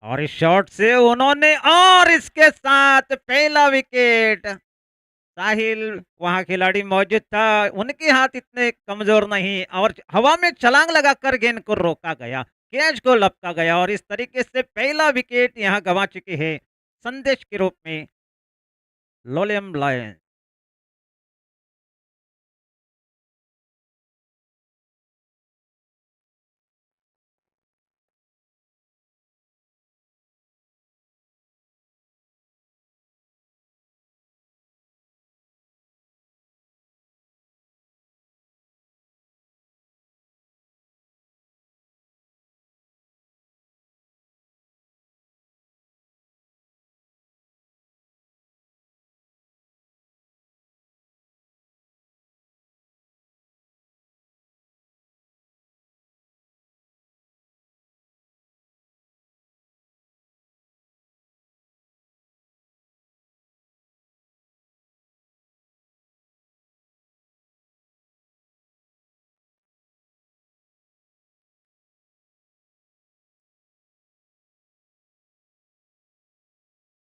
और इस शॉट से उन्होंने और इसके साथ पहला विकेट। साहिल वहां खिलाड़ी मौजूद था, उनके हाथ इतने कमजोर नहीं और हवा में छलांग लगाकर गेंद को रोका गया, कैच को लपका गया और इस तरीके से पहला विकेट यहां गंवा चुके हैं संदेश के रूप में लोलियम लायन।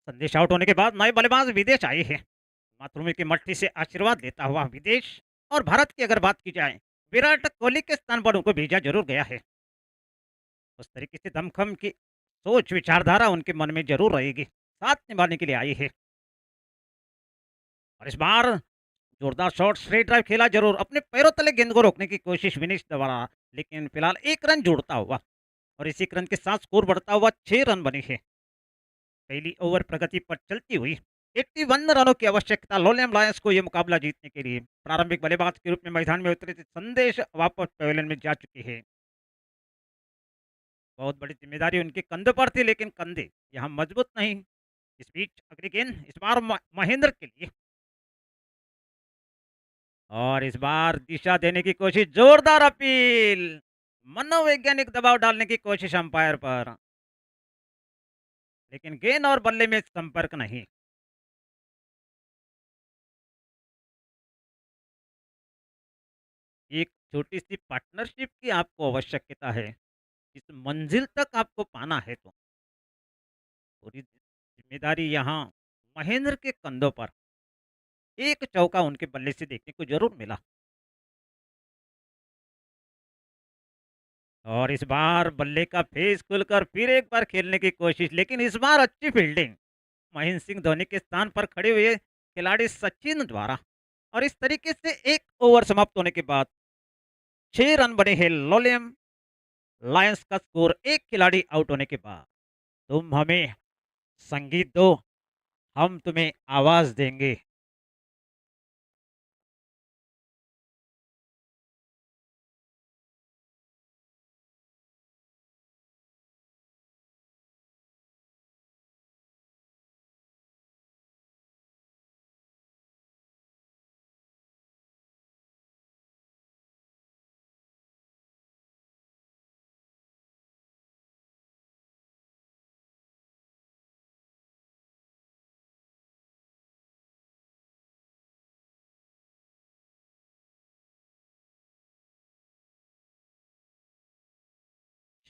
संदेश आउट होने के बाद नए बल्लेबाज विदेश आए हैं। मातृभूमि की मट्टी से आशीर्वाद लेता हुआ विदेश, और भारत की अगर बात की जाए विराट कोहली के स्थान पर उनको भेजा जरूर गया है। उस तरीके से दमखम की सोच विचारधारा उनके मन में जरूर रहेगी, साथ निभाने के लिए आई है। और इस बार जोरदार शॉट, स्ट्रेट ड्राइव खेला जरूर, अपने पैरों तले गेंद को रोकने की कोशिश विनेश द्वारा, लेकिन फिलहाल 1 रन जोड़ता हुआ और इसी रन के साथ स्कोर बढ़ता हुआ 6 रन बने हैं। पहली ओवर प्रगति पर चलती हुई 81 रनों की आवश्यकता लोलियम लायंस को यह मुकाबला जीतने के लिए। प्रारंभिक बल्लेबाज के रूप में मैदान में उतरे थे संदेश, वापस पवेलियन में जा चुके हैं। बहुत बड़ी जिम्मेदारी उनके कंधों पर थी लेकिन कंधे यहाँ मजबूत नहीं। इस बीच अगली गेंद इस बार महेंद्र के लिए और इस बार दिशा देने की कोशिश, जोरदार अपील, मनोवैज्ञानिक दबाव डालने की कोशिश अंपायर पर, लेकिन गेंद और बल्ले में संपर्क नहीं। एक छोटी सी पार्टनरशिप की आपको आवश्यकता है, इस मंजिल तक आपको पाना है तो पूरी जिम्मेदारी यहाँ महेंद्र के कंधों पर एक चौका उनके बल्ले से देखने को जरूर मिला। और इस बार बल्ले का फेस खुलकर फिर एक बार खेलने की कोशिश, लेकिन इस बार अच्छी फील्डिंग महेंद्र सिंह धोनी के स्थान पर खड़े हुए खिलाड़ी सचिन द्वारा। और इस तरीके से एक ओवर समाप्त होने के बाद 6 रन बने हैं लोलियम लायंस का स्कोर एक खिलाड़ी आउट होने के बाद। तुम हमें संगीत दो, हम तुम्हें आवाज देंगे।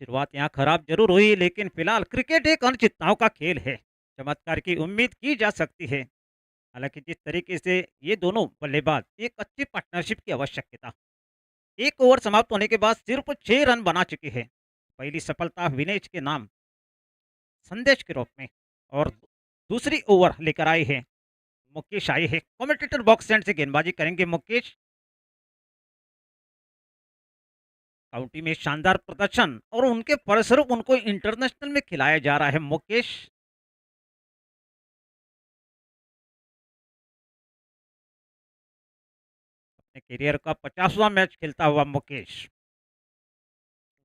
शुरुआत यहाँ खराब जरूर हुई, लेकिन फिलहाल क्रिकेट एक अनिश्चितताओं का खेल है। चमत्कार की उम्मीद की जा सकती है। हालांकि जिस तरीके से ये दोनों बल्लेबाज एक अच्छी पार्टनरशिप की आवश्यकता। एक ओवर समाप्त होने के बाद सिर्फ 6 रन बना चुके हैं। पहली सफलता विनेश के नाम संदेश के रूप में, और दूसरी ओवर लेकर आए हैं मुकेश आए हैं। कमेंटेटर बॉक्स स्टैंड से गेंदबाजी करेंगे मुकेश। काउंटी में शानदार प्रदर्शन और उनके फलस्वरूप उनको इंटरनेशनल में खिलाया जा रहा है मुकेश। अपने करियर का 50वां मैच खेलता हुआ मुकेश।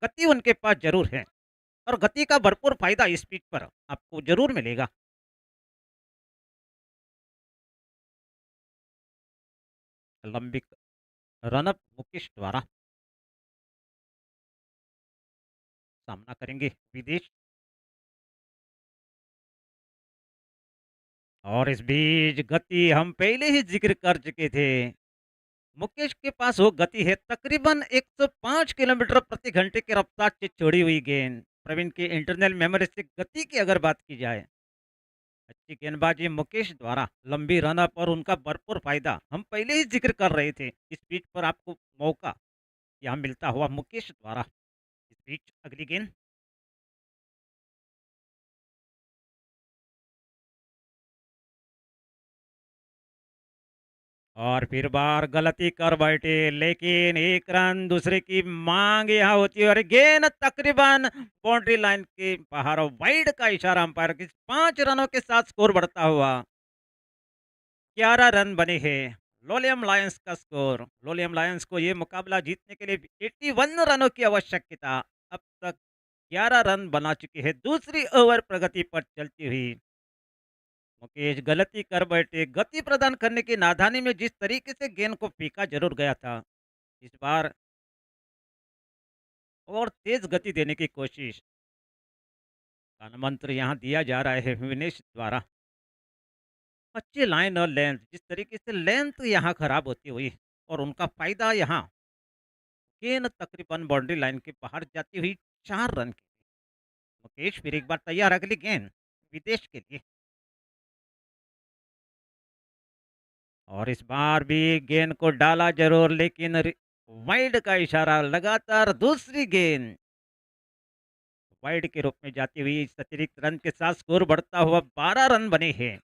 गति उनके पास जरूर है, और गति का भरपूर फायदा इस पिच पर आपको जरूर मिलेगा। लंबी रनअप मुकेश द्वारा। सामना करेंगे विदेश। और इस बीच गति हम पहले ही जिक्र कर चुके थे। मुकेश के पास वो गति है, तकरीबन 105 किलोमीटर प्रति घंटे की रफ्तार से छोड़ी हुई गेंद। प्रवीण के इंटरनल मेमोरी से गति की अगर बात की जाए, अच्छी गेंदबाजी मुकेश द्वारा, लंबी रनअप और उनका भरपूर फायदा हम पहले ही जिक्र कर रहे थे। इस पिच पर आपको मौका यहाँ मिलता हुआ मुकेश द्वारा। इस बीच अगली गेंद। और फिर बार गलती कर बैठे, लेकिन 1 रन दूसरे की मांग यहाँ होती है, और गेंद तकरीबन बाउंड्री लाइन के बाहर, वाइड का इशारा अंपायर की। 5 रनों के साथ स्कोर बढ़ता हुआ 11 रन बने हैं। लोलियम लायंस का स्कोर। लोलियम लायंस को ये मुकाबला जीतने के लिए 81 रनों की आवश्यकता। अब तक 11 रन बना चुके हैं दूसरी ओवर प्रगति पर चलती हुई। मुकेश गलती कर बैठे, गति प्रदान करने की नादानी में जिस तरीके से गेंद को फेंका जरूर गया था, इस बार और तेज गति देने की कोशिश। मंत्र यहाँ दिया जा रहा है विनेश द्वारा। अच्छी लाइन और लेंथ, जिस तरीके से लेंथ यहाँ खराब होती हुई और उनका फायदा यहाँ, गेंद तकरीबन बाउंड्री लाइन के बाहर जाती हुई 4 रन की। मुकेश फिर एक बार तैयार, अगली गेंद विदेश के लिए। और इस बार भी गेंद को डाला जरूर, लेकिन वाइड का इशारा। लगातार दूसरी गेंद वाइड के रूप में जाती हुई, इस अतिरिक्त रन के साथ स्कोर बढ़ता हुआ 12 रन बने हैं।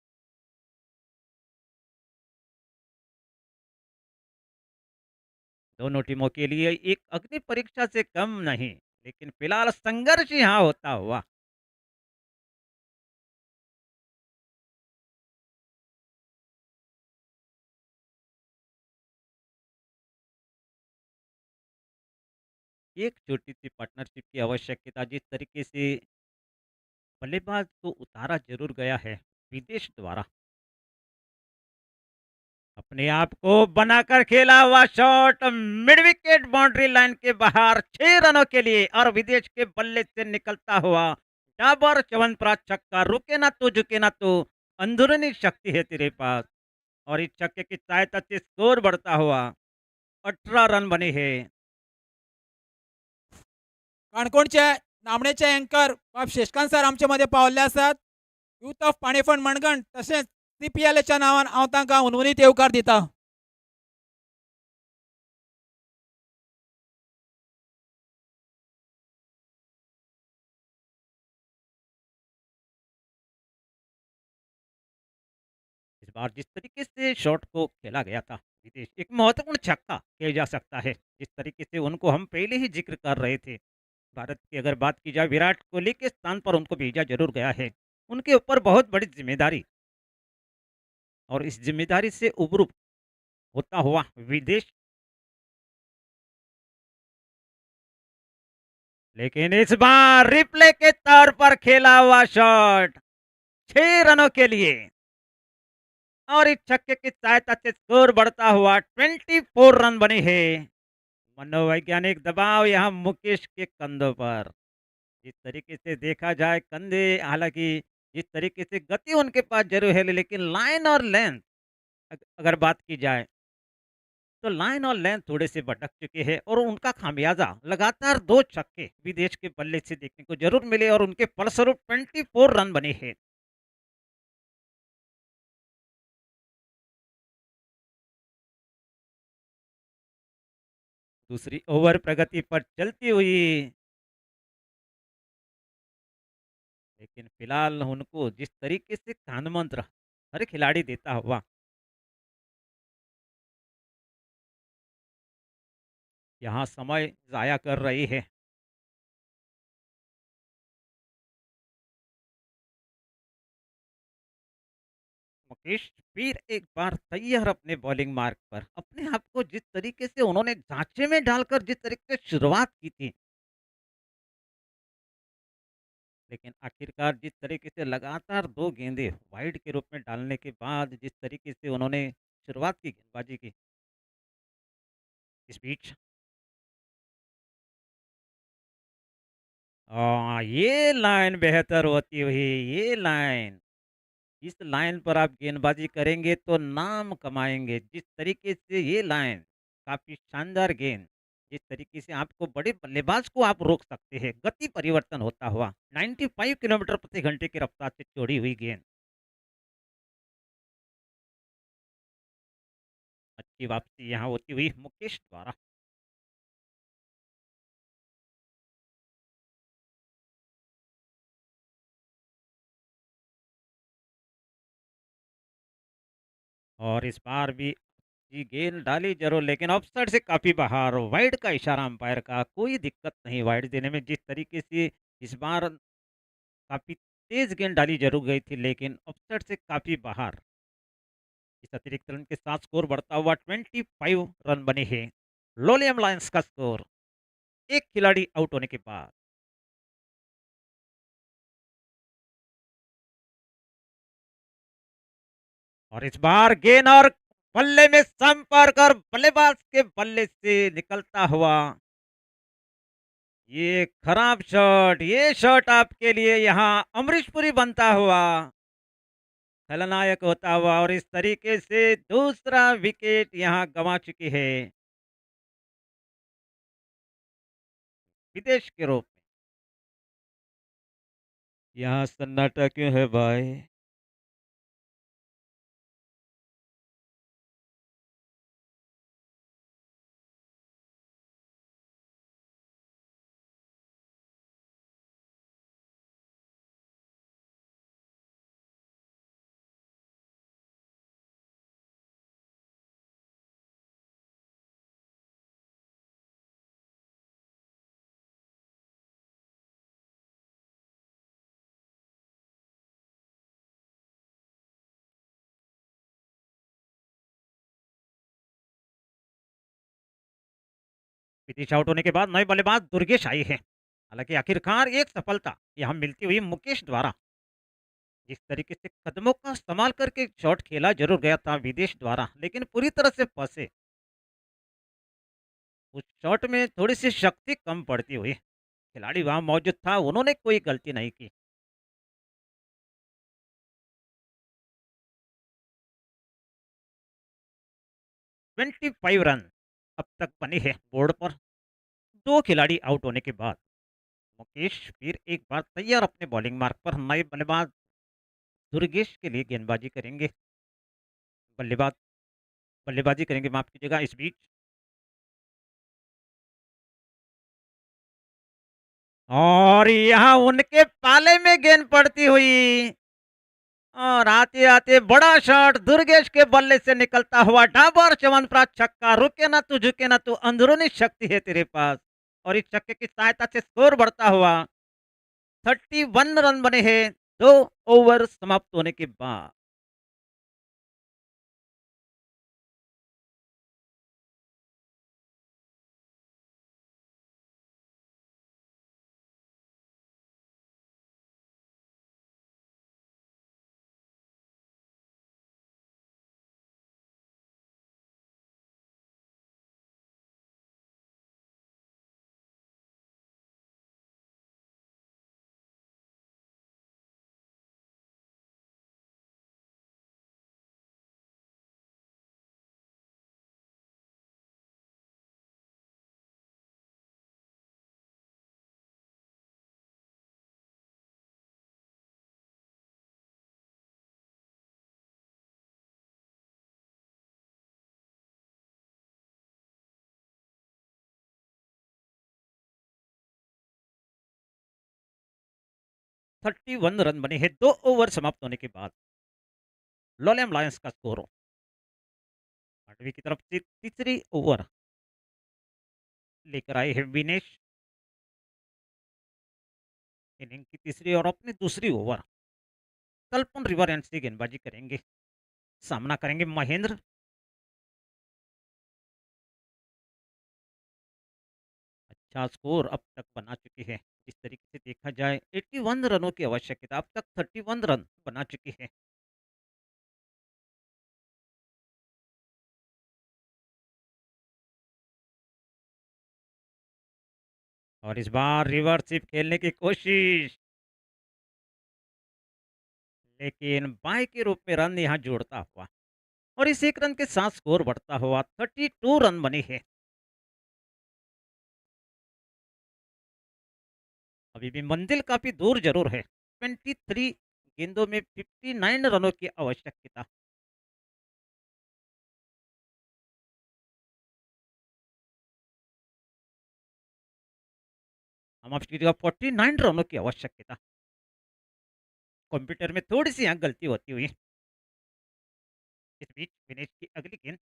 दोनों टीमों के लिए एक अग्नि परीक्षा से कम नहीं, लेकिन फिलहाल संघर्ष यहाँ होता हुआ। एक छोटी सी पार्टनरशिप की आवश्यकता, जिस तरीके से बल्लेबाज को उतारा जरूर गया है विदेश द्वारा। अपने आप को बनाकर खेला हुआ shot, mid wicket boundary line के बाहर 6 रनों के लिए, और विदेश के बल्ले से निकलता हुआ डाबर च्यवनप्राश छक्का। रुके ना तू, झुके ना तू, अंदरूनी शक्ति है तेरे पास। और इस छक्के की सहायता से स्कोर बढ़ता हुआ 18 रन बने हैं। काणकोणचे नामनेचे अँकर बाब शेषकांत सर आमचे मध्ये पावल्ले आसात. यूथ ऑफ पाणेफोंड मणगण तसेच CPLच्या नावान हांव तांकां हुनहुनीत येवकार दितां. इस बार जिस तरीके से शॉट को खेला गया था, विदेश एक महत्वपूर्ण छक्का किया जा सकता है। जिस तरीके से उनको हम पहले ही जिक्र कर रहे थे, भारत की अगर बात की जाए, विराट कोहली के स्थान पर उनको भेजा जरूर गया है। उनके ऊपर बहुत बड़ी जिम्मेदारी, और इस जिम्मेदारी से उबरू होता हुआ विदेश, लेकिन इस बार रिप्ले के तौर पर खेला हुआ शॉट 6 रनों के लिए, और इस छक्के की सहायता से स्कोर बढ़ता हुआ 24 रन बने हैं। मनोवैज्ञानिक दबाव यहाँ मुकेश के कंधों पर। जिस तरीके से देखा जाए, कंधे हालांकि जिस तरीके से गति उनके पास जरूर है, लेकिन लाइन और लेंथ अगर बात की जाए, तो लाइन और लेंथ थोड़े से भटक चुके हैं, और उनका खामियाजा लगातार 2 छक्के विदेश के बल्ले से देखने को जरूर मिले, और उनके फलस्वरूप 24 रन बने हैं। दूसरी ओवर प्रगति पर चलती हुई, लेकिन फिलहाल उनको जिस तरीके से कान मंत्र हर खिलाड़ी देता हुआ, यहाँ समय जाया कर रही है। मुकेश फिर एक बार तैयार अपने बॉलिंग मार्क पर। अपने आप को जिस तरीके से उन्होंने ढांचे में डालकर जिस तरीके से शुरुआत की थी, लेकिन आखिरकार जिस तरीके से लगातार 2 गेंदें वाइड के रूप में डालने के बाद जिस तरीके से उन्होंने शुरुआत की गेंदबाजी की, इस बीच ये लाइन बेहतर होती हुई, ये लाइन, इस लाइन पर आप गेंदबाजी करेंगे तो नाम कमाएंगे। जिस तरीके से ये लाइन, काफी शानदार गेंद, जिस तरीके से आपको बड़े बल्लेबाज को आप रोक सकते हैं, गति परिवर्तन होता हुआ 95 किलोमीटर प्रति घंटे की रफ्तार से छोड़ी हुई गेंद, अच्छी वापसी यहाँ होती हुई मुकेश द्वारा। और इस बार भी जी गेंद डाली जरूर, लेकिन ऑफसाइड से काफी बाहर। वाइड का इशारा अंपायर का, कोई दिक्कत नहीं वाइड देने में। जिस तरीके से इस बार काफी तेज गेंद डाली जरूर गई थी, लेकिन ऑफसाइड से काफी बाहर। इस अतिरिक्त रन के साथ स्कोर बढ़ता हुआ 25 रन बने हैं। लोलियम लायंस का स्कोर, एक खिलाड़ी आउट होने के बाद। और इस बार गेंद और बल्ले में संपर्क, और बल्लेबाज के बल्ले से निकलता हुआ ये खराब शॉट, ये शॉट आपके लिए यहाँ अमरीशपुरी बनता हुआ, खलनायक होता हुआ, और इस तरीके से दूसरा विकेट यहाँ गंवा चुकी है विदेश के रूप में। यहाँ सन्नाटा क्यों है भाई? विदिश आउट होने के बाद नए बल्लेबाज दुर्गेश आई है। हालांकि आखिरकार एक सफलता यहाँ मिलती हुई मुकेश द्वारा। जिस तरीके से कदमों का इस्तेमाल करके शॉट खेला जरूर गया था विदेश द्वारा, लेकिन पूरी तरह से फंसे। उस शॉट में थोड़ी सी शक्ति कम पड़ती हुई, खिलाड़ी वहां मौजूद था, उन्होंने कोई गलती नहीं की। 25 रन अब तक बने हैं बोर्ड पर, 2 खिलाड़ी आउट होने के बाद। मुकेश फिर एक बार तैयार अपने बॉलिंग मार्क पर। नए बल्लेबाज दुर्गेश के लिए गेंदबाजी करेंगे। बल्लेबाज बल्लेबाजी करेंगे, माफ कीजिएगा। इस बीच और यहाँ उनके पाले में गेंद पड़ती हुई और आते आते बड़ा शॉट दुर्गेश के बल्ले से निकलता हुआ डाबर च्यवनप्राश छक्का। रुके ना तू झुके ना तू, अंदरूनी शक्ति है तेरे पास। और इस छक्के की सहायता से स्कोर बढ़ता हुआ 31 रन बने हैं 2 ओवर समाप्त होने के बाद। थर्टी वन रन बने हैं 2 ओवर समाप्त होने के बाद। लोलेम लायंस का स्कोर आठवीं की तरफ से तीसरी ओवर लेकर आए हैं विनेश। इनिंग की तीसरी और अपनी दूसरी ओवर तलपन रिवर एंड से गेंदबाजी करेंगे। सामना करेंगे महेंद्र। अच्छा स्कोर अब तक बना चुके हैं। इस तरीके से देखा जाए 81 रनों की आवश्यकता, अब तक 31 रन बना चुके हैं। और इस बार रिवर्सिप खेलने की कोशिश, लेकिन बाय के रूप में रन यहां जोड़ता हुआ और इस एक रन के साथ स्कोर बढ़ता हुआ 32 रन बने हैं। अभी भी मंजिल काफी दूर जरूर है। 23 गेंदों में 59 रनों की आवश्यकता। हम आपकी 49 रनों की आवश्यकता। कंप्यूटर में थोड़ी सी यहाँ गलती होती हुई। इस बीच विनेश की अगली गेंद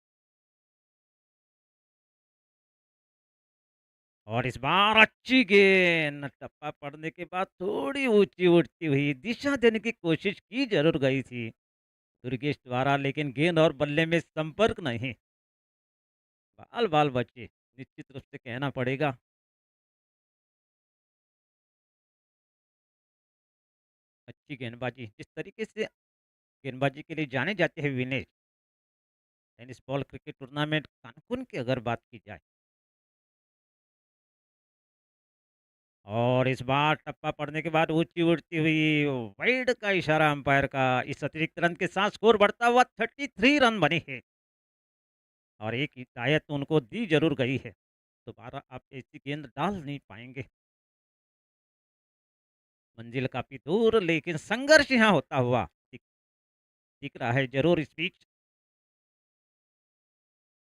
और इस बार अच्छी गेंद, टप्पा पड़ने के बाद थोड़ी ऊंची उड़ती हुई दिशा देने की कोशिश की जरूर गई थी दुर्गेश द्वारा, लेकिन गेंद और बल्ले में संपर्क नहीं। बाल बाल बचे निश्चित रूप से कहना पड़ेगा। अच्छी गेंदबाजी, जिस तरीके से गेंदबाजी के लिए जाने जाते हैं Vinesh, tennis ball cricket tournament Cancun की अगर बात की जाए, और इस बार टप्पा पड़ने के बाद ऊंची उड़ती हुई वाइड का इशारा अंपायर का। इस अतिरिक्त रन के साथ स्कोर बढ़ता हुआ 33 रन बने हैं और एक हिदायत उनको दी जरूर गई है, दोबारा आप ऐसी गेंद डाल नहीं पाएंगे। मंजिल काफी दूर, लेकिन संघर्ष यहाँ होता हुआ दिख दिख रहा है जरूर इस बीच।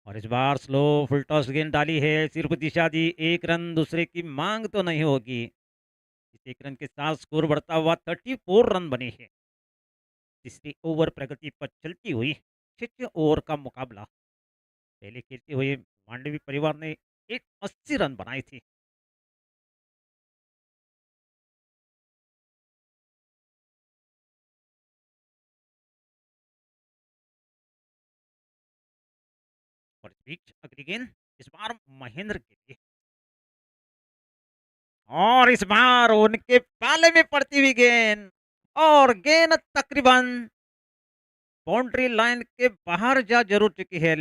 और इस बार स्लो फुल टॉस गेंद डाली है, सिर्फ दिशा दी, एक रन दूसरे की मांग तो नहीं होगी। इस एक रन के साथ स्कोर बढ़ता हुआ 34 रन बने हैं। तीसरी ओवर प्रगति पर चलती हुई छठे ओवर का मुकाबला पहले खेलते हुए मांडवी परिवार ने एक 80 रन बनाई थी। और इस बीच अगली गेंद इस बार महेंद्र के लिए, और इस बार उनके पाले में पड़ती हुई गेंद और गेंद तकरीबन बाउंड्री लाइन के बाहर जा जरूर चुकी है।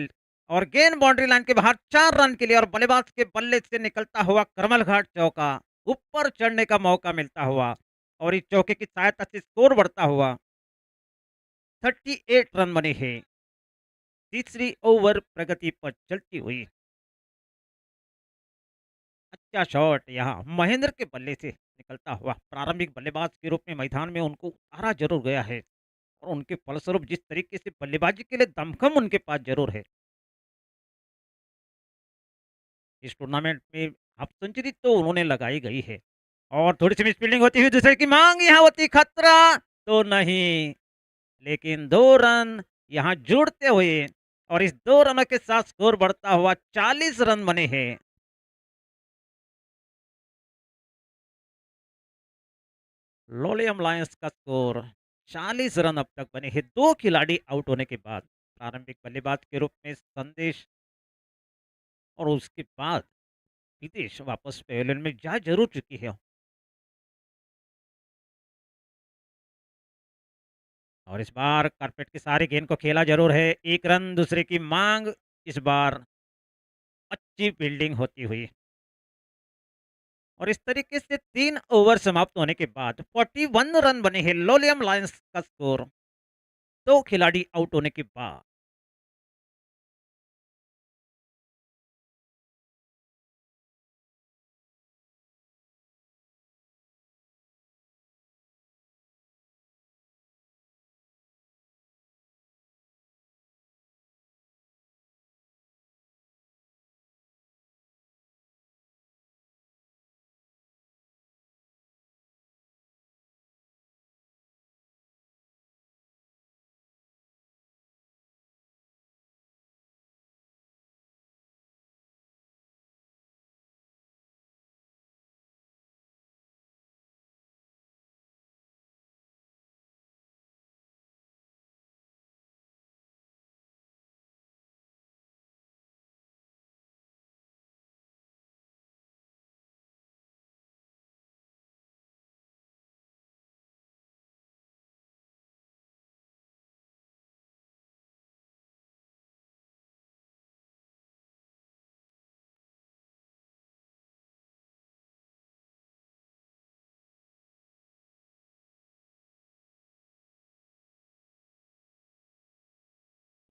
और गेंद बाउंड्री लाइन के बाहर 4 रन के लिए, और बल्लेबाज के बल्ले से निकलता हुआ करमल घाट चौका, ऊपर चढ़ने का मौका मिलता हुआ और इस चौके की सहायता से स्कोर बढ़ता हुआ 38 रन बने हैं। तीसरी ओवर प्रगति पर चलती हुई। अच्छा शॉट यहाँ महेंद्र के बल्ले से निकलता हुआ, प्रारंभिक बल्लेबाज के रूप में मैदान में उनको उतारा जरूर गया है और उनके फलस्वरूप जिस तरीके से बल्लेबाजी के लिए दमखम उनके पास जरूर है, इस टूर्नामेंट में हाफ सेंचुरी तो उन्होंने लगाई गई है। और थोड़ी सी मिसफील्डिंग होती हुई दूसरे की मांग, यहाँ होती खतरा, तो नहीं, लेकिन 2 रन यहाँ जुड़ते हुए और इस 2 रनों के साथ स्कोर बढ़ता हुआ 40 रन बने हैं। लोलियम लायंस का स्कोर 40 रन अब तक बने हैं 2 खिलाड़ी आउट होने के बाद। प्रारंभिक बल्लेबाज के रूप में संदेश और उसके बाद विदेश वापस पवेलियन में जा जरूर चुकी है। और इस बार कारपेट के सारे गेंद को खेला जरूर है, 1 रन दूसरे की मांग, इस बार अच्छी फील्डिंग होती हुई और इस तरीके से 3 ओवर समाप्त होने के बाद 41 रन बने हैं लोलियम लायंस का स्कोर 2 खिलाड़ी आउट होने के बाद।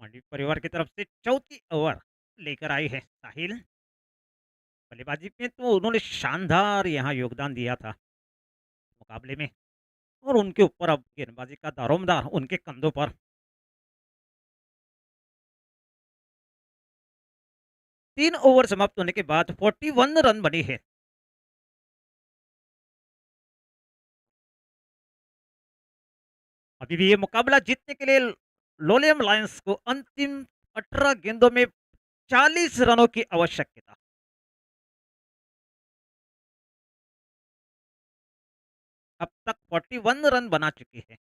मांडवी परिवार की तरफ से चौथी ओवर लेकर आई है साहिल। बल्लेबाजी में तो उन्होंने शानदार यहाँ योगदान दिया था मुकाबले में और उनके ऊपर अब गेंदबाजी का दारोमदार उनके कंधों पर। 3 ओवर समाप्त होने के बाद 41 रन बने हैं। अभी भी ये मुकाबला जीतने के लिए लोलियम लायंस को अंतिम 18 गेंदों में 40 रनों की आवश्यकता। अब तक 41 रन बना चुकी है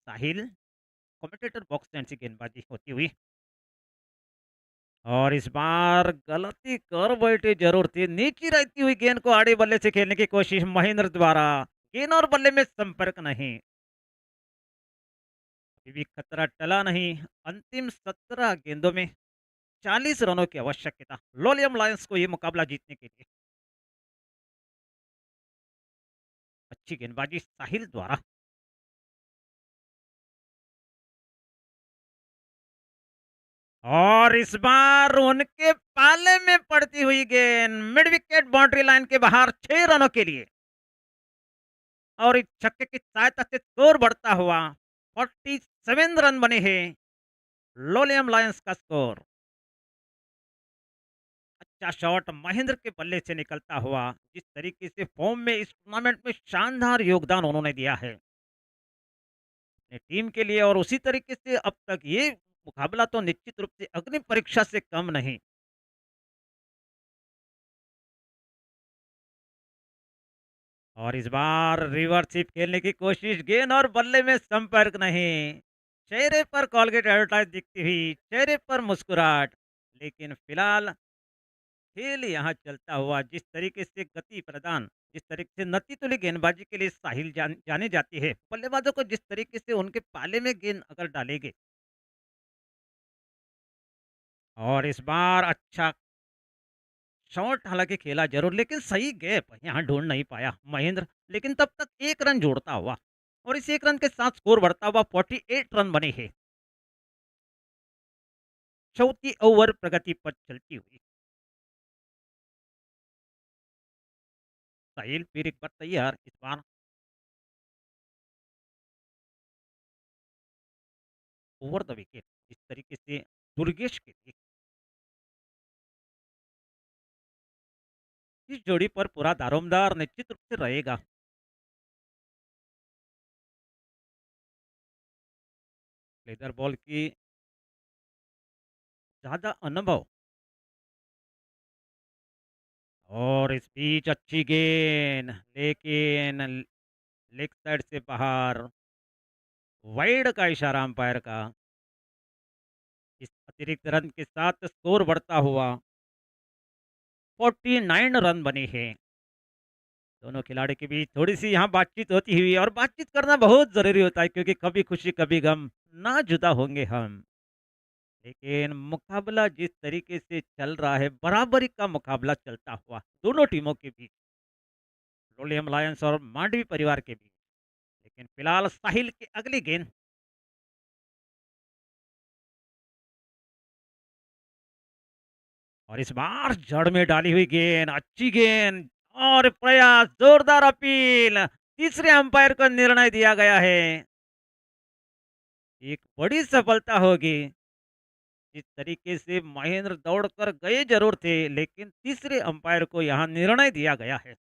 साहिल। कमेंटेटर बॉक्स से ऐसी गेंदबाजी होती हुई और इस बार गलती कर बैठे जरूर थी, नीचे रहती हुई गेंद को आड़े बल्ले से खेलने की कोशिश महेंद्र द्वारा, गेंद और बल्ले में संपर्क नहीं। अभी भी खतरा टला नहीं, अंतिम 17 गेंदों में 40 रनों की आवश्यकता लोलियम लायंस को ये मुकाबला जीतने के लिए। अच्छी गेंदबाजी साहिल द्वारा और इस बार उनके पाले में पड़ती हुई गेंद मिड विकेट बाउंड्री लाइन के बाहर 6 रनों के लिए और इस छक्के की सहायता से स्कोर बढ़ता हुआ 47 रन बने हैं लोलियम लायंस का स्कोर। अच्छा शॉट महेंद्र के बल्ले से निकलता हुआ, जिस तरीके से फॉर्म में इस टूर्नामेंट में शानदार योगदान उन्होंने दिया है अपने टीम के लिए और उसी तरीके से अब तक ये मुकाबला तो निश्चित रूप से अग्नि परीक्षा से कम नहीं। और इस बार रिवर्सिप खेलने की कोशिश, गेंद और बल्ले में संपर्क नहीं, चेहरे पर कॉलगेट एडवर्टाइज दिखती हुई, चेहरे पर मुस्कुराहट, लेकिन फिलहाल खेल यहाँ चलता हुआ जिस तरीके से गति प्रदान, जिस तरीके से नती तुली गेंदबाजी के लिए साहिल जाने जाती है, बल्लेबाजों को जिस तरीके से उनके पाले में गेंद अगर डालेंगे और इस बार अच्छा शॉट हालांकि खेला जरूर लेकिन सही गैप यहाँ ढूंढ नहीं पाया महेंद्र, लेकिन तब तक 1 रन जोड़ता हुआ और इस 1 रन के साथ स्कोर बढ़ता हुआ 48 रन बने हैं चौथी ओवर प्रगति पर चलती हुई। साहिल फिर एक बार तैयार, इस बार ओवर द विकेट इस तरीके से दुर्गेश के लिए इस जोड़ी पर पूरा दारोमदार निश्चित रूप से रहेगा। लेदर बॉल की ज्यादा अनुभव और इस बीच अच्छी गेंद लेकिन लेग साइड से बाहर वाइड का इशारा अंपायर का। इस अतिरिक्त रन के साथ स्कोर बढ़ता हुआ 49 रन बने हैं। दोनों खिलाड़ी के बीच थोड़ी सी यहाँ बातचीत होती हुई और बातचीत करना बहुत जरूरी होता है क्योंकि कभी खुशी कभी गम ना जुदा होंगे हम। लेकिन मुकाबला जिस तरीके से चल रहा है बराबरी का मुकाबला चलता हुआ दोनों टीमों के बीच, रोलियम लायंस और मांडवी परिवार के बीच। लेकिन फिलहाल साहिल की अगली गेंद और इस बार जड़ में डाली हुई गेंद अच्छी गेंद और प्रयास जोरदार अपील तीसरे अंपायर को निर्णय दिया गया है। एक बड़ी सफलता होगी। जिस तरीके से महेंद्र दौड़कर गए जरूर थे लेकिन तीसरे अंपायर को यहां निर्णय दिया गया है।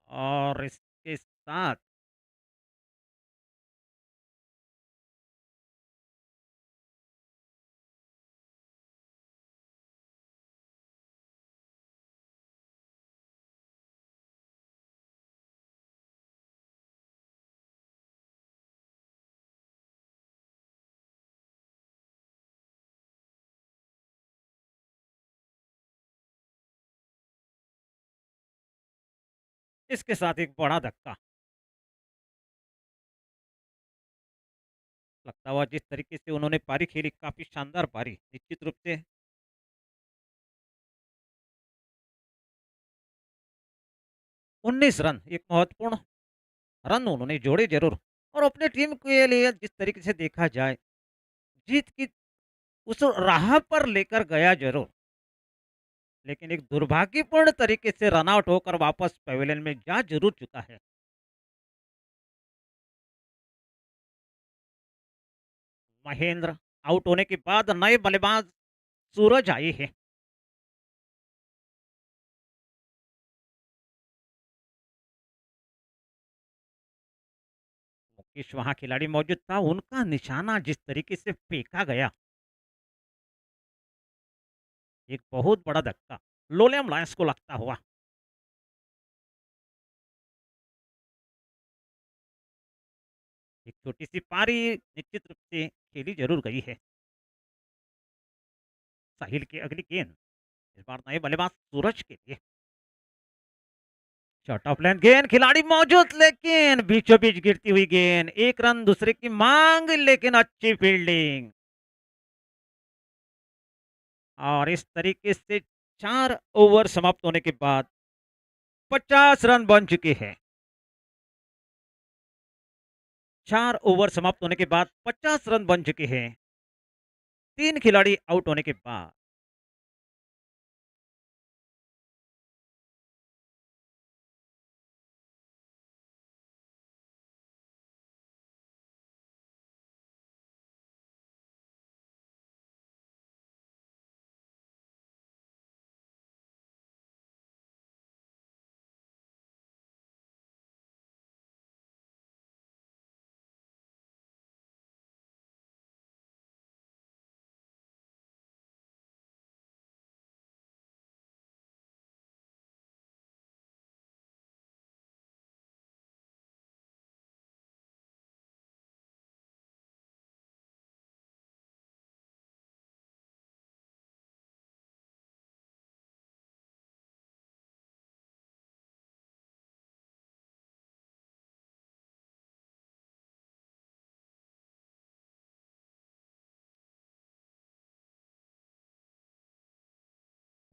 और इसके साथ इसके साथ एक बड़ा धक्का लगता हुआ। जिस तरीके से उन्होंने पारी खेली काफी शानदार पारी निश्चित रूप से 19 रन एक महत्वपूर्ण रन उन्होंने जोड़े जरूर और अपने टीम के लिए जिस तरीके से देखा जाए जीत की उस राह पर लेकर गया जरूर। लेकिन एक दुर्भाग्यपूर्ण तरीके से रन आउट होकर वापस पवेलियन में जा जरूर चुका है। महेंद्र आउट होने के बाद नए बल्लेबाज सूरज आए हैं। मुकेश वहां खिलाड़ी मौजूद था, उनका निशाना जिस तरीके से फेंका गया एक बहुत बड़ा धक्का लोलियम लायंस को लगता हुआ। एक छोटी सी पारी निश्चित रूप से खेली जरूर गई है। साहिल की अगली गेंद इस बार नए बल्लेबाज सूरज के लिए शॉट ऑफ लेंथ गेंद खिलाड़ी मौजूद लेकिन बीचों बीच गिरती हुई गेंद एक रन दूसरे की मांग लेकिन अच्छी फील्डिंग और इस तरीके से 4 ओवर समाप्त होने के बाद 50 रन बन चुके हैं। 4 ओवर समाप्त होने के बाद 50 रन बन चुके हैं 3 खिलाड़ी आउट होने के बाद।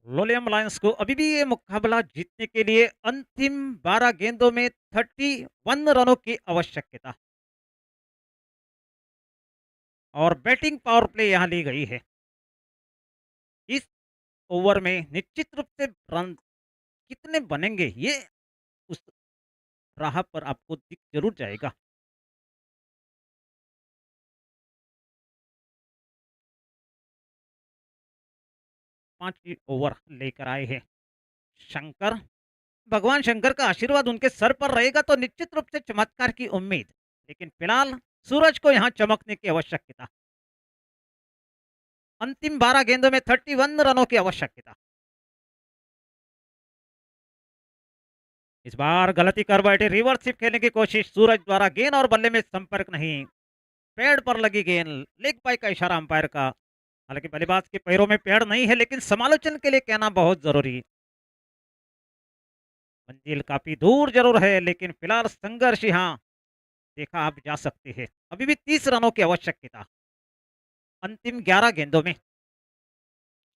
लोलियम लायंस को अभी भी ये मुकाबला जीतने के लिए अंतिम 12 गेंदों में 31 रनों की आवश्यकता और बैटिंग पावर प्ले यहां ली गई है। इस ओवर में निश्चित रूप से रन कितने बनेंगे ये उस राह पर आपको दिख जरूर जाएगा। 5 ओवर लेकर आए हैं शंकर। भगवान शंकर का आशीर्वाद उनके सर पर रहेगा तो निश्चित रूप से चमत्कार की उम्मीद, लेकिन फिलहाल सूरज को यहां चमकने की आवश्यकता। अंतिम 12 गेंदों में 31 रनों की आवश्यकता। इस बार गलती कर बैठे, रिवर्स खेलने की कोशिश सूरज द्वारा, गेंद और बल्ले में संपर्क नहीं, पैड पर लगी गेंद, लेग पाई का इशारा अंपायर का। हालांकि बल्लेबाज के पैरों में पैड नहीं है, लेकिन समालोचन के लिए कहना बहुत जरूरी। मंजिल काफी दूर जरूर है, लेकिन फिलहाल संघर्ष यहाँ देखा आप जा सकते हैं। अभी भी 30 रनों की आवश्यकता अंतिम 11 गेंदों में।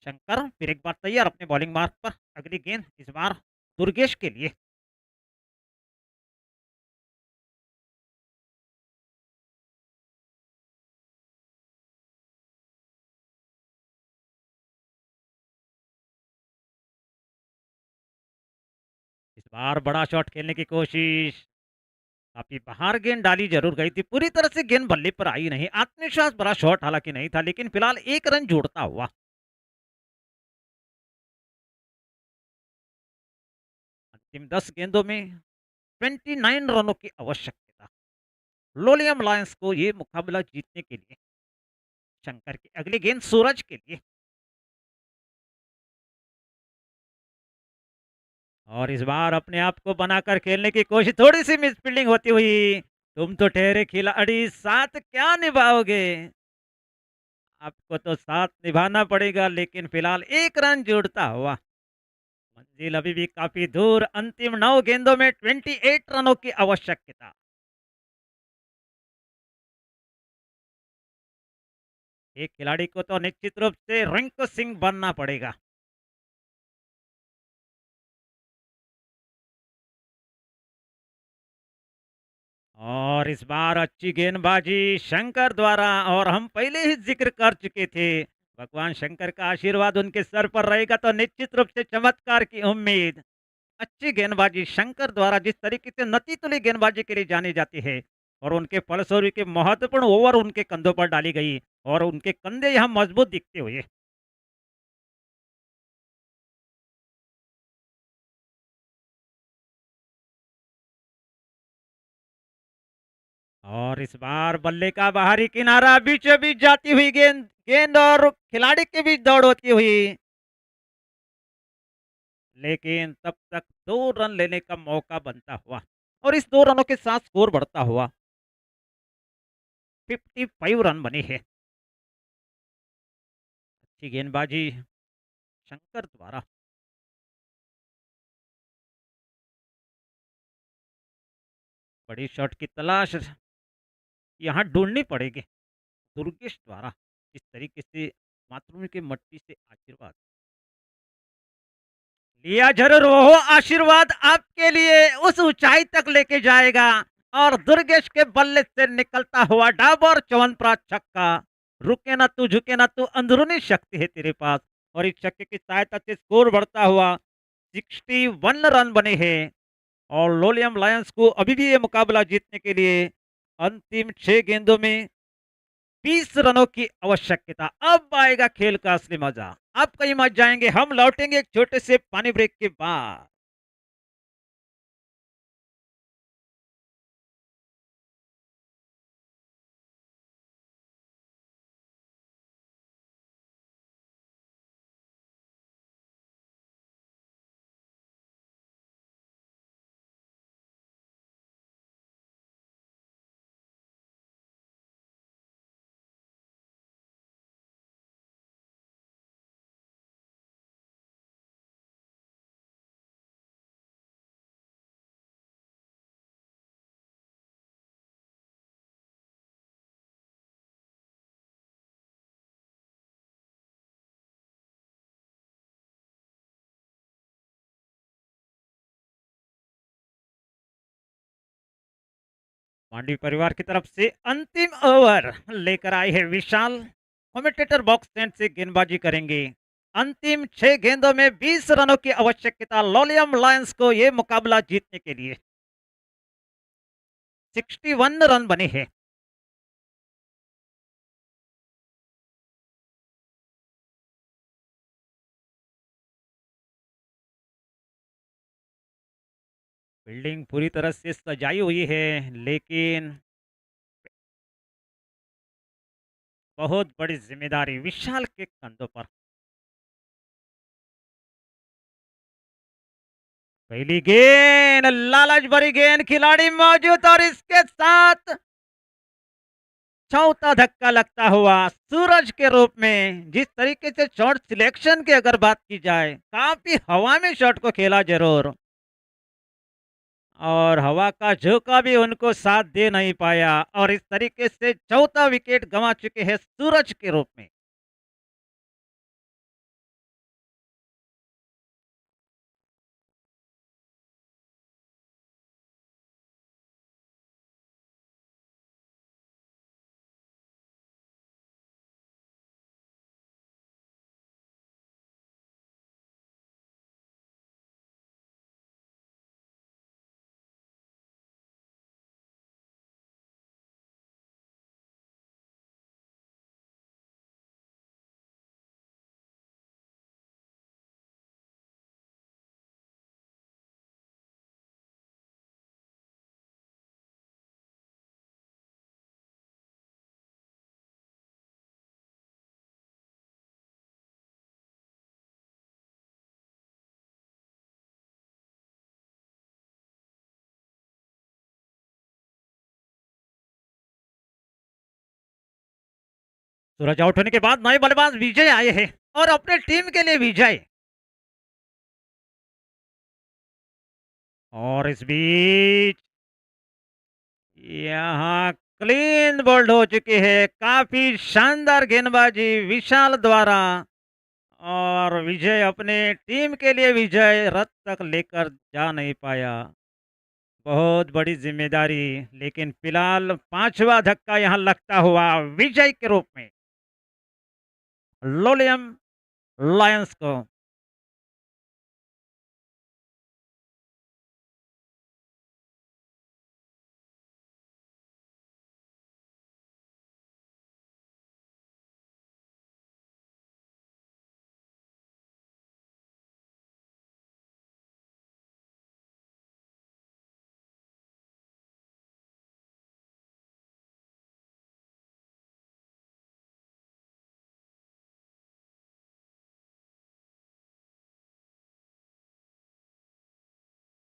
शंकर फिर एक बार तैयार अपने बॉलिंग मार्क पर। अगली गेंद इस बार दुर्गेश के लिए। इस बार बड़ा शॉट खेलने की कोशिश, काफी बाहर गेंद डाली जरूर गई थी, पूरी तरह से गेंद बल्ले पर आई नहीं। आत्मविश्वास भरा शॉट हालांकि नहीं था, लेकिन फिलहाल एक रन जोड़ता हुआ। अंतिम 10 गेंदों में 29 रनों की आवश्यकता लोलियम लायंस को ये मुकाबला जीतने के लिए। शंकर की अगली गेंद सूरज के लिए और इस बार अपने आप को बनाकर खेलने की कोशिश, थोड़ी सी मिस फील्डिंग होती हुई। तुम तो ठहरे खिलाड़ी, साथ क्या निभाओगे? आपको तो साथ निभाना पड़ेगा, लेकिन फिलहाल एक रन जोड़ता हुआ। मंजिल अभी भी काफी दूर। अंतिम 9 गेंदों में 28 रनों की आवश्यकता। एक खिलाड़ी को तो निश्चित रूप से रिंकू सिंह बनना पड़ेगा। और इस बार अच्छी गेंदबाजी शंकर द्वारा, और हम पहले ही जिक्र कर चुके थे, भगवान शंकर का आशीर्वाद उनके सर पर रहेगा तो निश्चित रूप से चमत्कार की उम्मीद। अच्छी गेंदबाजी शंकर द्वारा, जिस तरीके से नती तुली गेंदबाजी के लिए जानी जाती है, और उनके फलस्वरूप के महत्वपूर्ण ओवर उनके कंधों पर डाली गई और उनके कंधे यहाँ मजबूत दिखते हुए। और इस बार बल्ले का बाहरी किनारा, बीचों बीच जाती हुई गेंद, गेंद और खिलाड़ी के बीच दौड़ होती हुई, लेकिन तब तक 2 रन लेने का मौका बनता हुआ और इस 2 रनों के साथ स्कोर बढ़ता हुआ। 55 रन बने हैं। अच्छी गेंदबाजी शंकर द्वारा। बड़ी शॉट की तलाश यहाँ ढूंढनी पड़ेगी दुर्गेश द्वारा। इस तरीके से मातृभूमि की मट्टी से आशीर्वाद लिया जरूर, वो आशीर्वाद आपके लिए उस ऊंचाई तक लेके जाएगा। और दुर्गेश के बल्ले से निकलता हुआ डाबर च्यवनप्राश छक्का। रुके ना तू, झुके ना तू, अंदरूनी शक्ति है तेरे पास। और इस छक्के की सहायता से स्कोर बढ़ता हुआ 61 रन बने हैं और लोलियम लायंस को अभी भी ये मुकाबला जीतने के लिए अंतिम 6 गेंदों में 20 रनों की आवश्यकता। अब आएगा खेल का असली मजा। आप कहीं मत जाएंगे, हम लौटेंगे एक छोटे से पानी ब्रेक के बाद। मांडवी परिवार की तरफ से अंतिम ओवर लेकर आए हैं विशाल। कमेंटेटर बॉक्स स्टैंड से गेंदबाजी करेंगे। अंतिम 6 गेंदों में 20 रनों की आवश्यकता लोलियम लायंस को ये मुकाबला जीतने के लिए। 61 रन बने हैं। बिल्डिंग पूरी तरह से सजाई हुई है, लेकिन बहुत बड़ी जिम्मेदारी विशाल के कंधों पर। पहली गेंद, लालच भरी गेंद, खिलाड़ी मौजूद और इसके साथ चौथा धक्का लगता हुआ सूरज के रूप में। जिस तरीके से शॉट सिलेक्शन की अगर बात की जाए, काफी हवा में शॉट को खेला जरूर, और हवा का झोंका भी उनको साथ दे नहीं पाया, और इस तरीके से चौथा विकेट गंवा चुके हैं सूरज के रूप में। सूरज आउट होने के बाद नए बल्लेबाज विजय आए हैं और अपने टीम के लिए विजय। और इस बीच यहाँ क्लीन बोल्ड हो चुकी है। काफी शानदार गेंदबाजी विशाल द्वारा, और विजय अपने टीम के लिए विजय रथ तक लेकर जा नहीं पाया। बहुत बड़ी जिम्मेदारी, लेकिन फिलहाल पांचवा धक्का यहां लगता हुआ विजय के रूप में लोलियम लायंस को।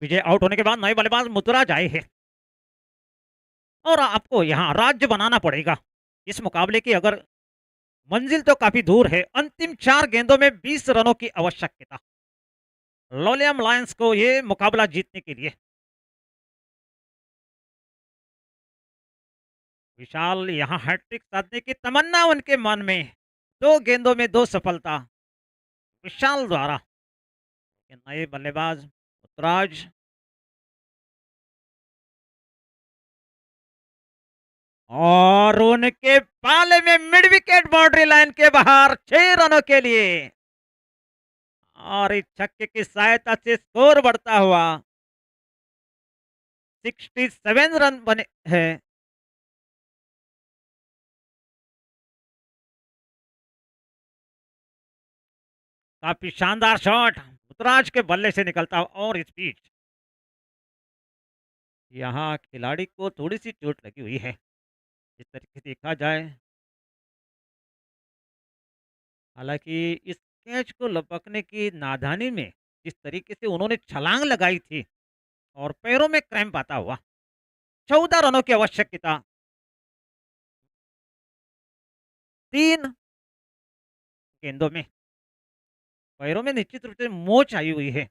विजय आउट होने के बाद नए बल्लेबाज मुतराज आए हैं, और आपको यहाँ राज्य बनाना पड़ेगा। इस मुकाबले की अगर मंजिल तो काफी दूर है। अंतिम 4 गेंदों में 20 रनों की आवश्यकता लोलियम लायंस को ये मुकाबला जीतने के लिए। विशाल यहाँ हैट्रिक साधने की तमन्ना उनके मन में। 2 गेंदों में 2 सफलता विशाल द्वारा। ये नए बल्लेबाज उत्तराज, और उनके पाले में मिड विकेट बाउंड्री लाइन के बाहर 6 रनों के लिए, और इस छक्के की सहायता से स्कोर बढ़ता हुआ 67 रन बने हैं। काफी शानदार शॉट उत्तराज के बल्ले से निकलता हुआ, और इस बीच यहाँ खिलाड़ी को थोड़ी सी चोट लगी हुई है। इस तरीके से देखा जाए, हालांकि इस कैच को लपकने की नादानी में जिस तरीके से उन्होंने छलांग लगाई थी और पैरों में क्रैम्प आता हुआ, 14 रनों की आवश्यकता 3 गेंदों में। पैरों में निश्चित रूप से मोच आई हुई है।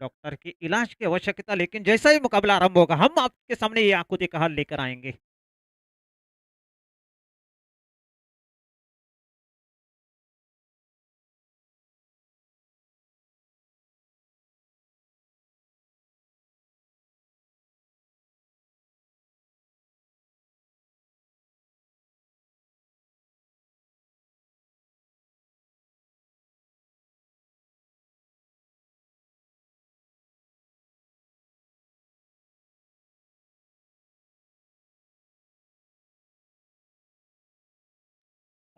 डॉक्टर की इलाज की आवश्यकता, लेकिन जैसा ही मुकाबला आरंभ होगा हम आपके सामने ये आंखों देखा हाल लेकर आएंगे।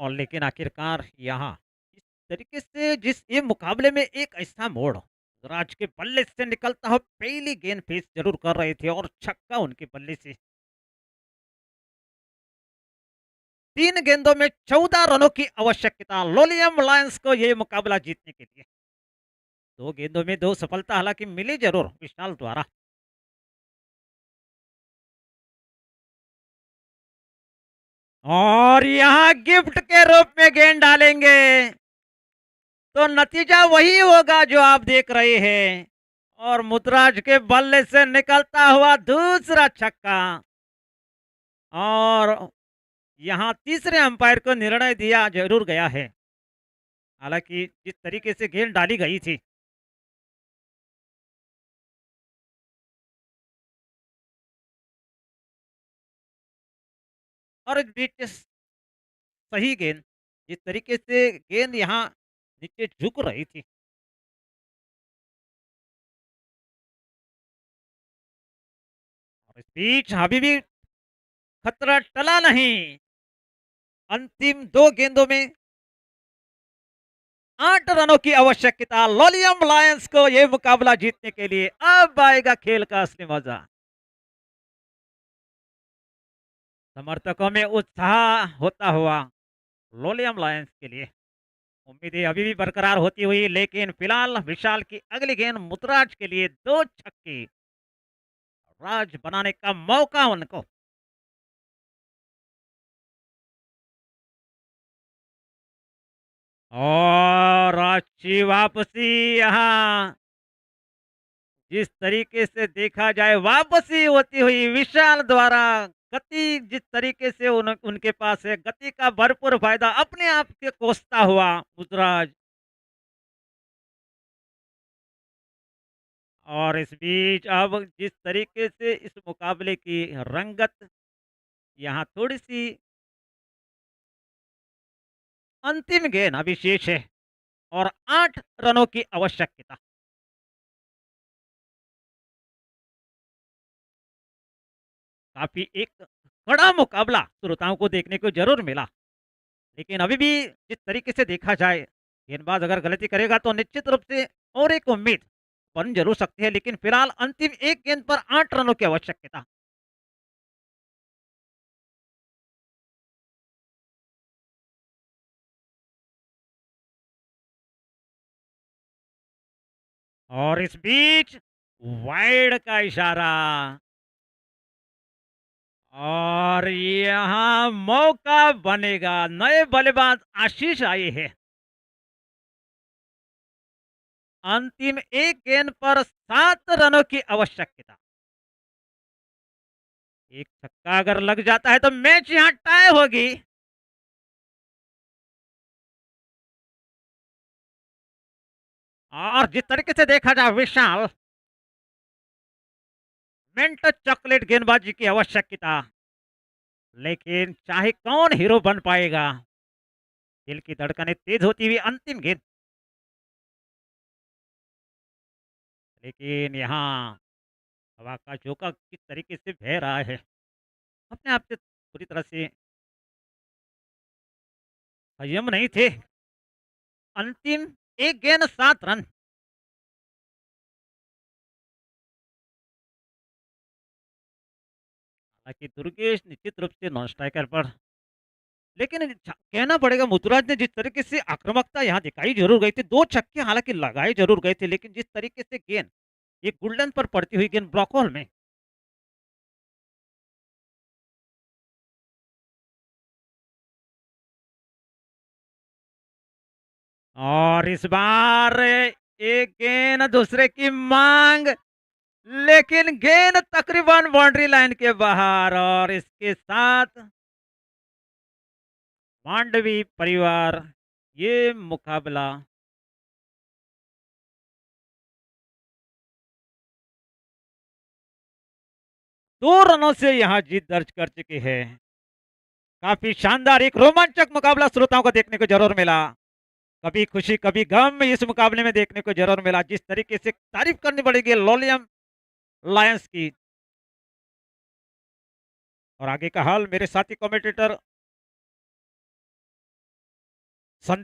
और लेकिन आखिरकार यहाँ इस तरीके से जिस ये मुकाबले में एक ऐसा मोड़ राज के बल्ले से निकलता हुआ पहली गेंद फेस जरूर कर रहे थे और छक्का उनके बल्ले से 3 गेंदों में 14 रनों की आवश्यकता लोलियम लायंस को ये मुकाबला जीतने के लिए। 2 गेंदों में 2 सफलता हालांकि मिली जरूर विशाल द्वारा। और यहाँ गिफ्ट के रूप में गेंद डालेंगे तो नतीजा वही होगा जो आप देख रहे हैं। और मुतराज के बल्ले से निकलता हुआ दूसरा छक्का और यहाँ तीसरे अंपायर को निर्णय दिया जरूर गया है। हालांकि जिस तरीके से गेंद डाली गई थी और इस बीच सही गेंद जिस तरीके से गेंद यहाँ नीचे झुक रही थी और इस बीच अभी भी खतरा टला नहीं। अंतिम 2 गेंदों में 8 रनों की आवश्यकता लोलियम लायंस को यह मुकाबला जीतने के लिए। अब आएगा खेल का असली मजा। समर्थकों में उत्साह होता हुआ लोलियम लायंस के लिए उम्मीदें अभी भी बरकरार होती हुई, लेकिन फिलहाल विशाल की अगली गेंद मुतराज के लिए 2 छक्के राज बनाने का मौका उनको। और अच्छी वापसी यहाँ जिस तरीके से देखा जाए वापसी होती हुई विशाल द्वारा। गति जिस तरीके से उनके पास है, गति का भरपूर फायदा अपने आप के कोसता हुआ मुतराज। और इस बीच अब जिस तरीके से इस मुकाबले की रंगत यहाँ थोड़ी सी अंतिम गेंद अभी शेष है और 8 रनों की आवश्यकता। काफी एक कड़ा मुकाबला श्रोताओं को देखने को जरूर मिला, लेकिन अभी भी जिस तरीके से देखा जाए गेंदबाज अगर गलती करेगा तो निश्चित रूप से और एक उम्मीद बन जरूर सकती है, लेकिन फिलहाल अंतिम एक गेंद पर 8 रनों की आवश्यकता। और इस बीच वाइड का इशारा और यहाँ मौका बनेगा। नए बल्लेबाज आशीष आए हैं। अंतिम एक गेंद पर 7 रनों की आवश्यकता। एक छक्का अगर लग जाता है तो मैच यहाँ टाई होगी। और जिस तरीके से देखा जाए विशाल मिंट चॉकलेट गेंदबाजी की आवश्यकता, लेकिन चाहे कौन हीरो बन पाएगा। दिल की धड़कनें तेज होती हुई अंतिम गेंद, लेकिन यहाँ हवा का झोंका किस तरीके से बह रहा है, अपने आप से पूरी तरह से संयम नहीं थे। अंतिम एक गेंद 7 रन। हालांकि दुर्गेश निश्चित रूप से नॉन स्ट्राइकर पर, लेकिन कहना पड़ेगा मुतुराज ने जिस तरीके से आक्रामकता यहाँ दिखाई जरूर गई थी। 2 छक्के हालांकि लगाए जरूर गए थे, लेकिन जिस तरीके से गेंद एक गोल्डन पर पड़ती हुई गेंद ब्लॉक होल में, और इस बार एक गेंद दूसरे की मांग, लेकिन गेंद तकरीबन बाउंड्री लाइन के बाहर। और इसके साथ मांडवी परिवार ये मुकाबला 2 रनों से यहाँ जीत दर्ज कर चुके हैं। काफी शानदार एक रोमांचक मुकाबला श्रोताओं को देखने को जरूर मिला। कभी खुशी कभी गम इस मुकाबले में देखने को जरूर मिला। जिस तरीके से तारीफ करनी पड़ेगी लोलियम लायंस की। और आगे का हाल मेरे साथी कमेंटेटर संदीप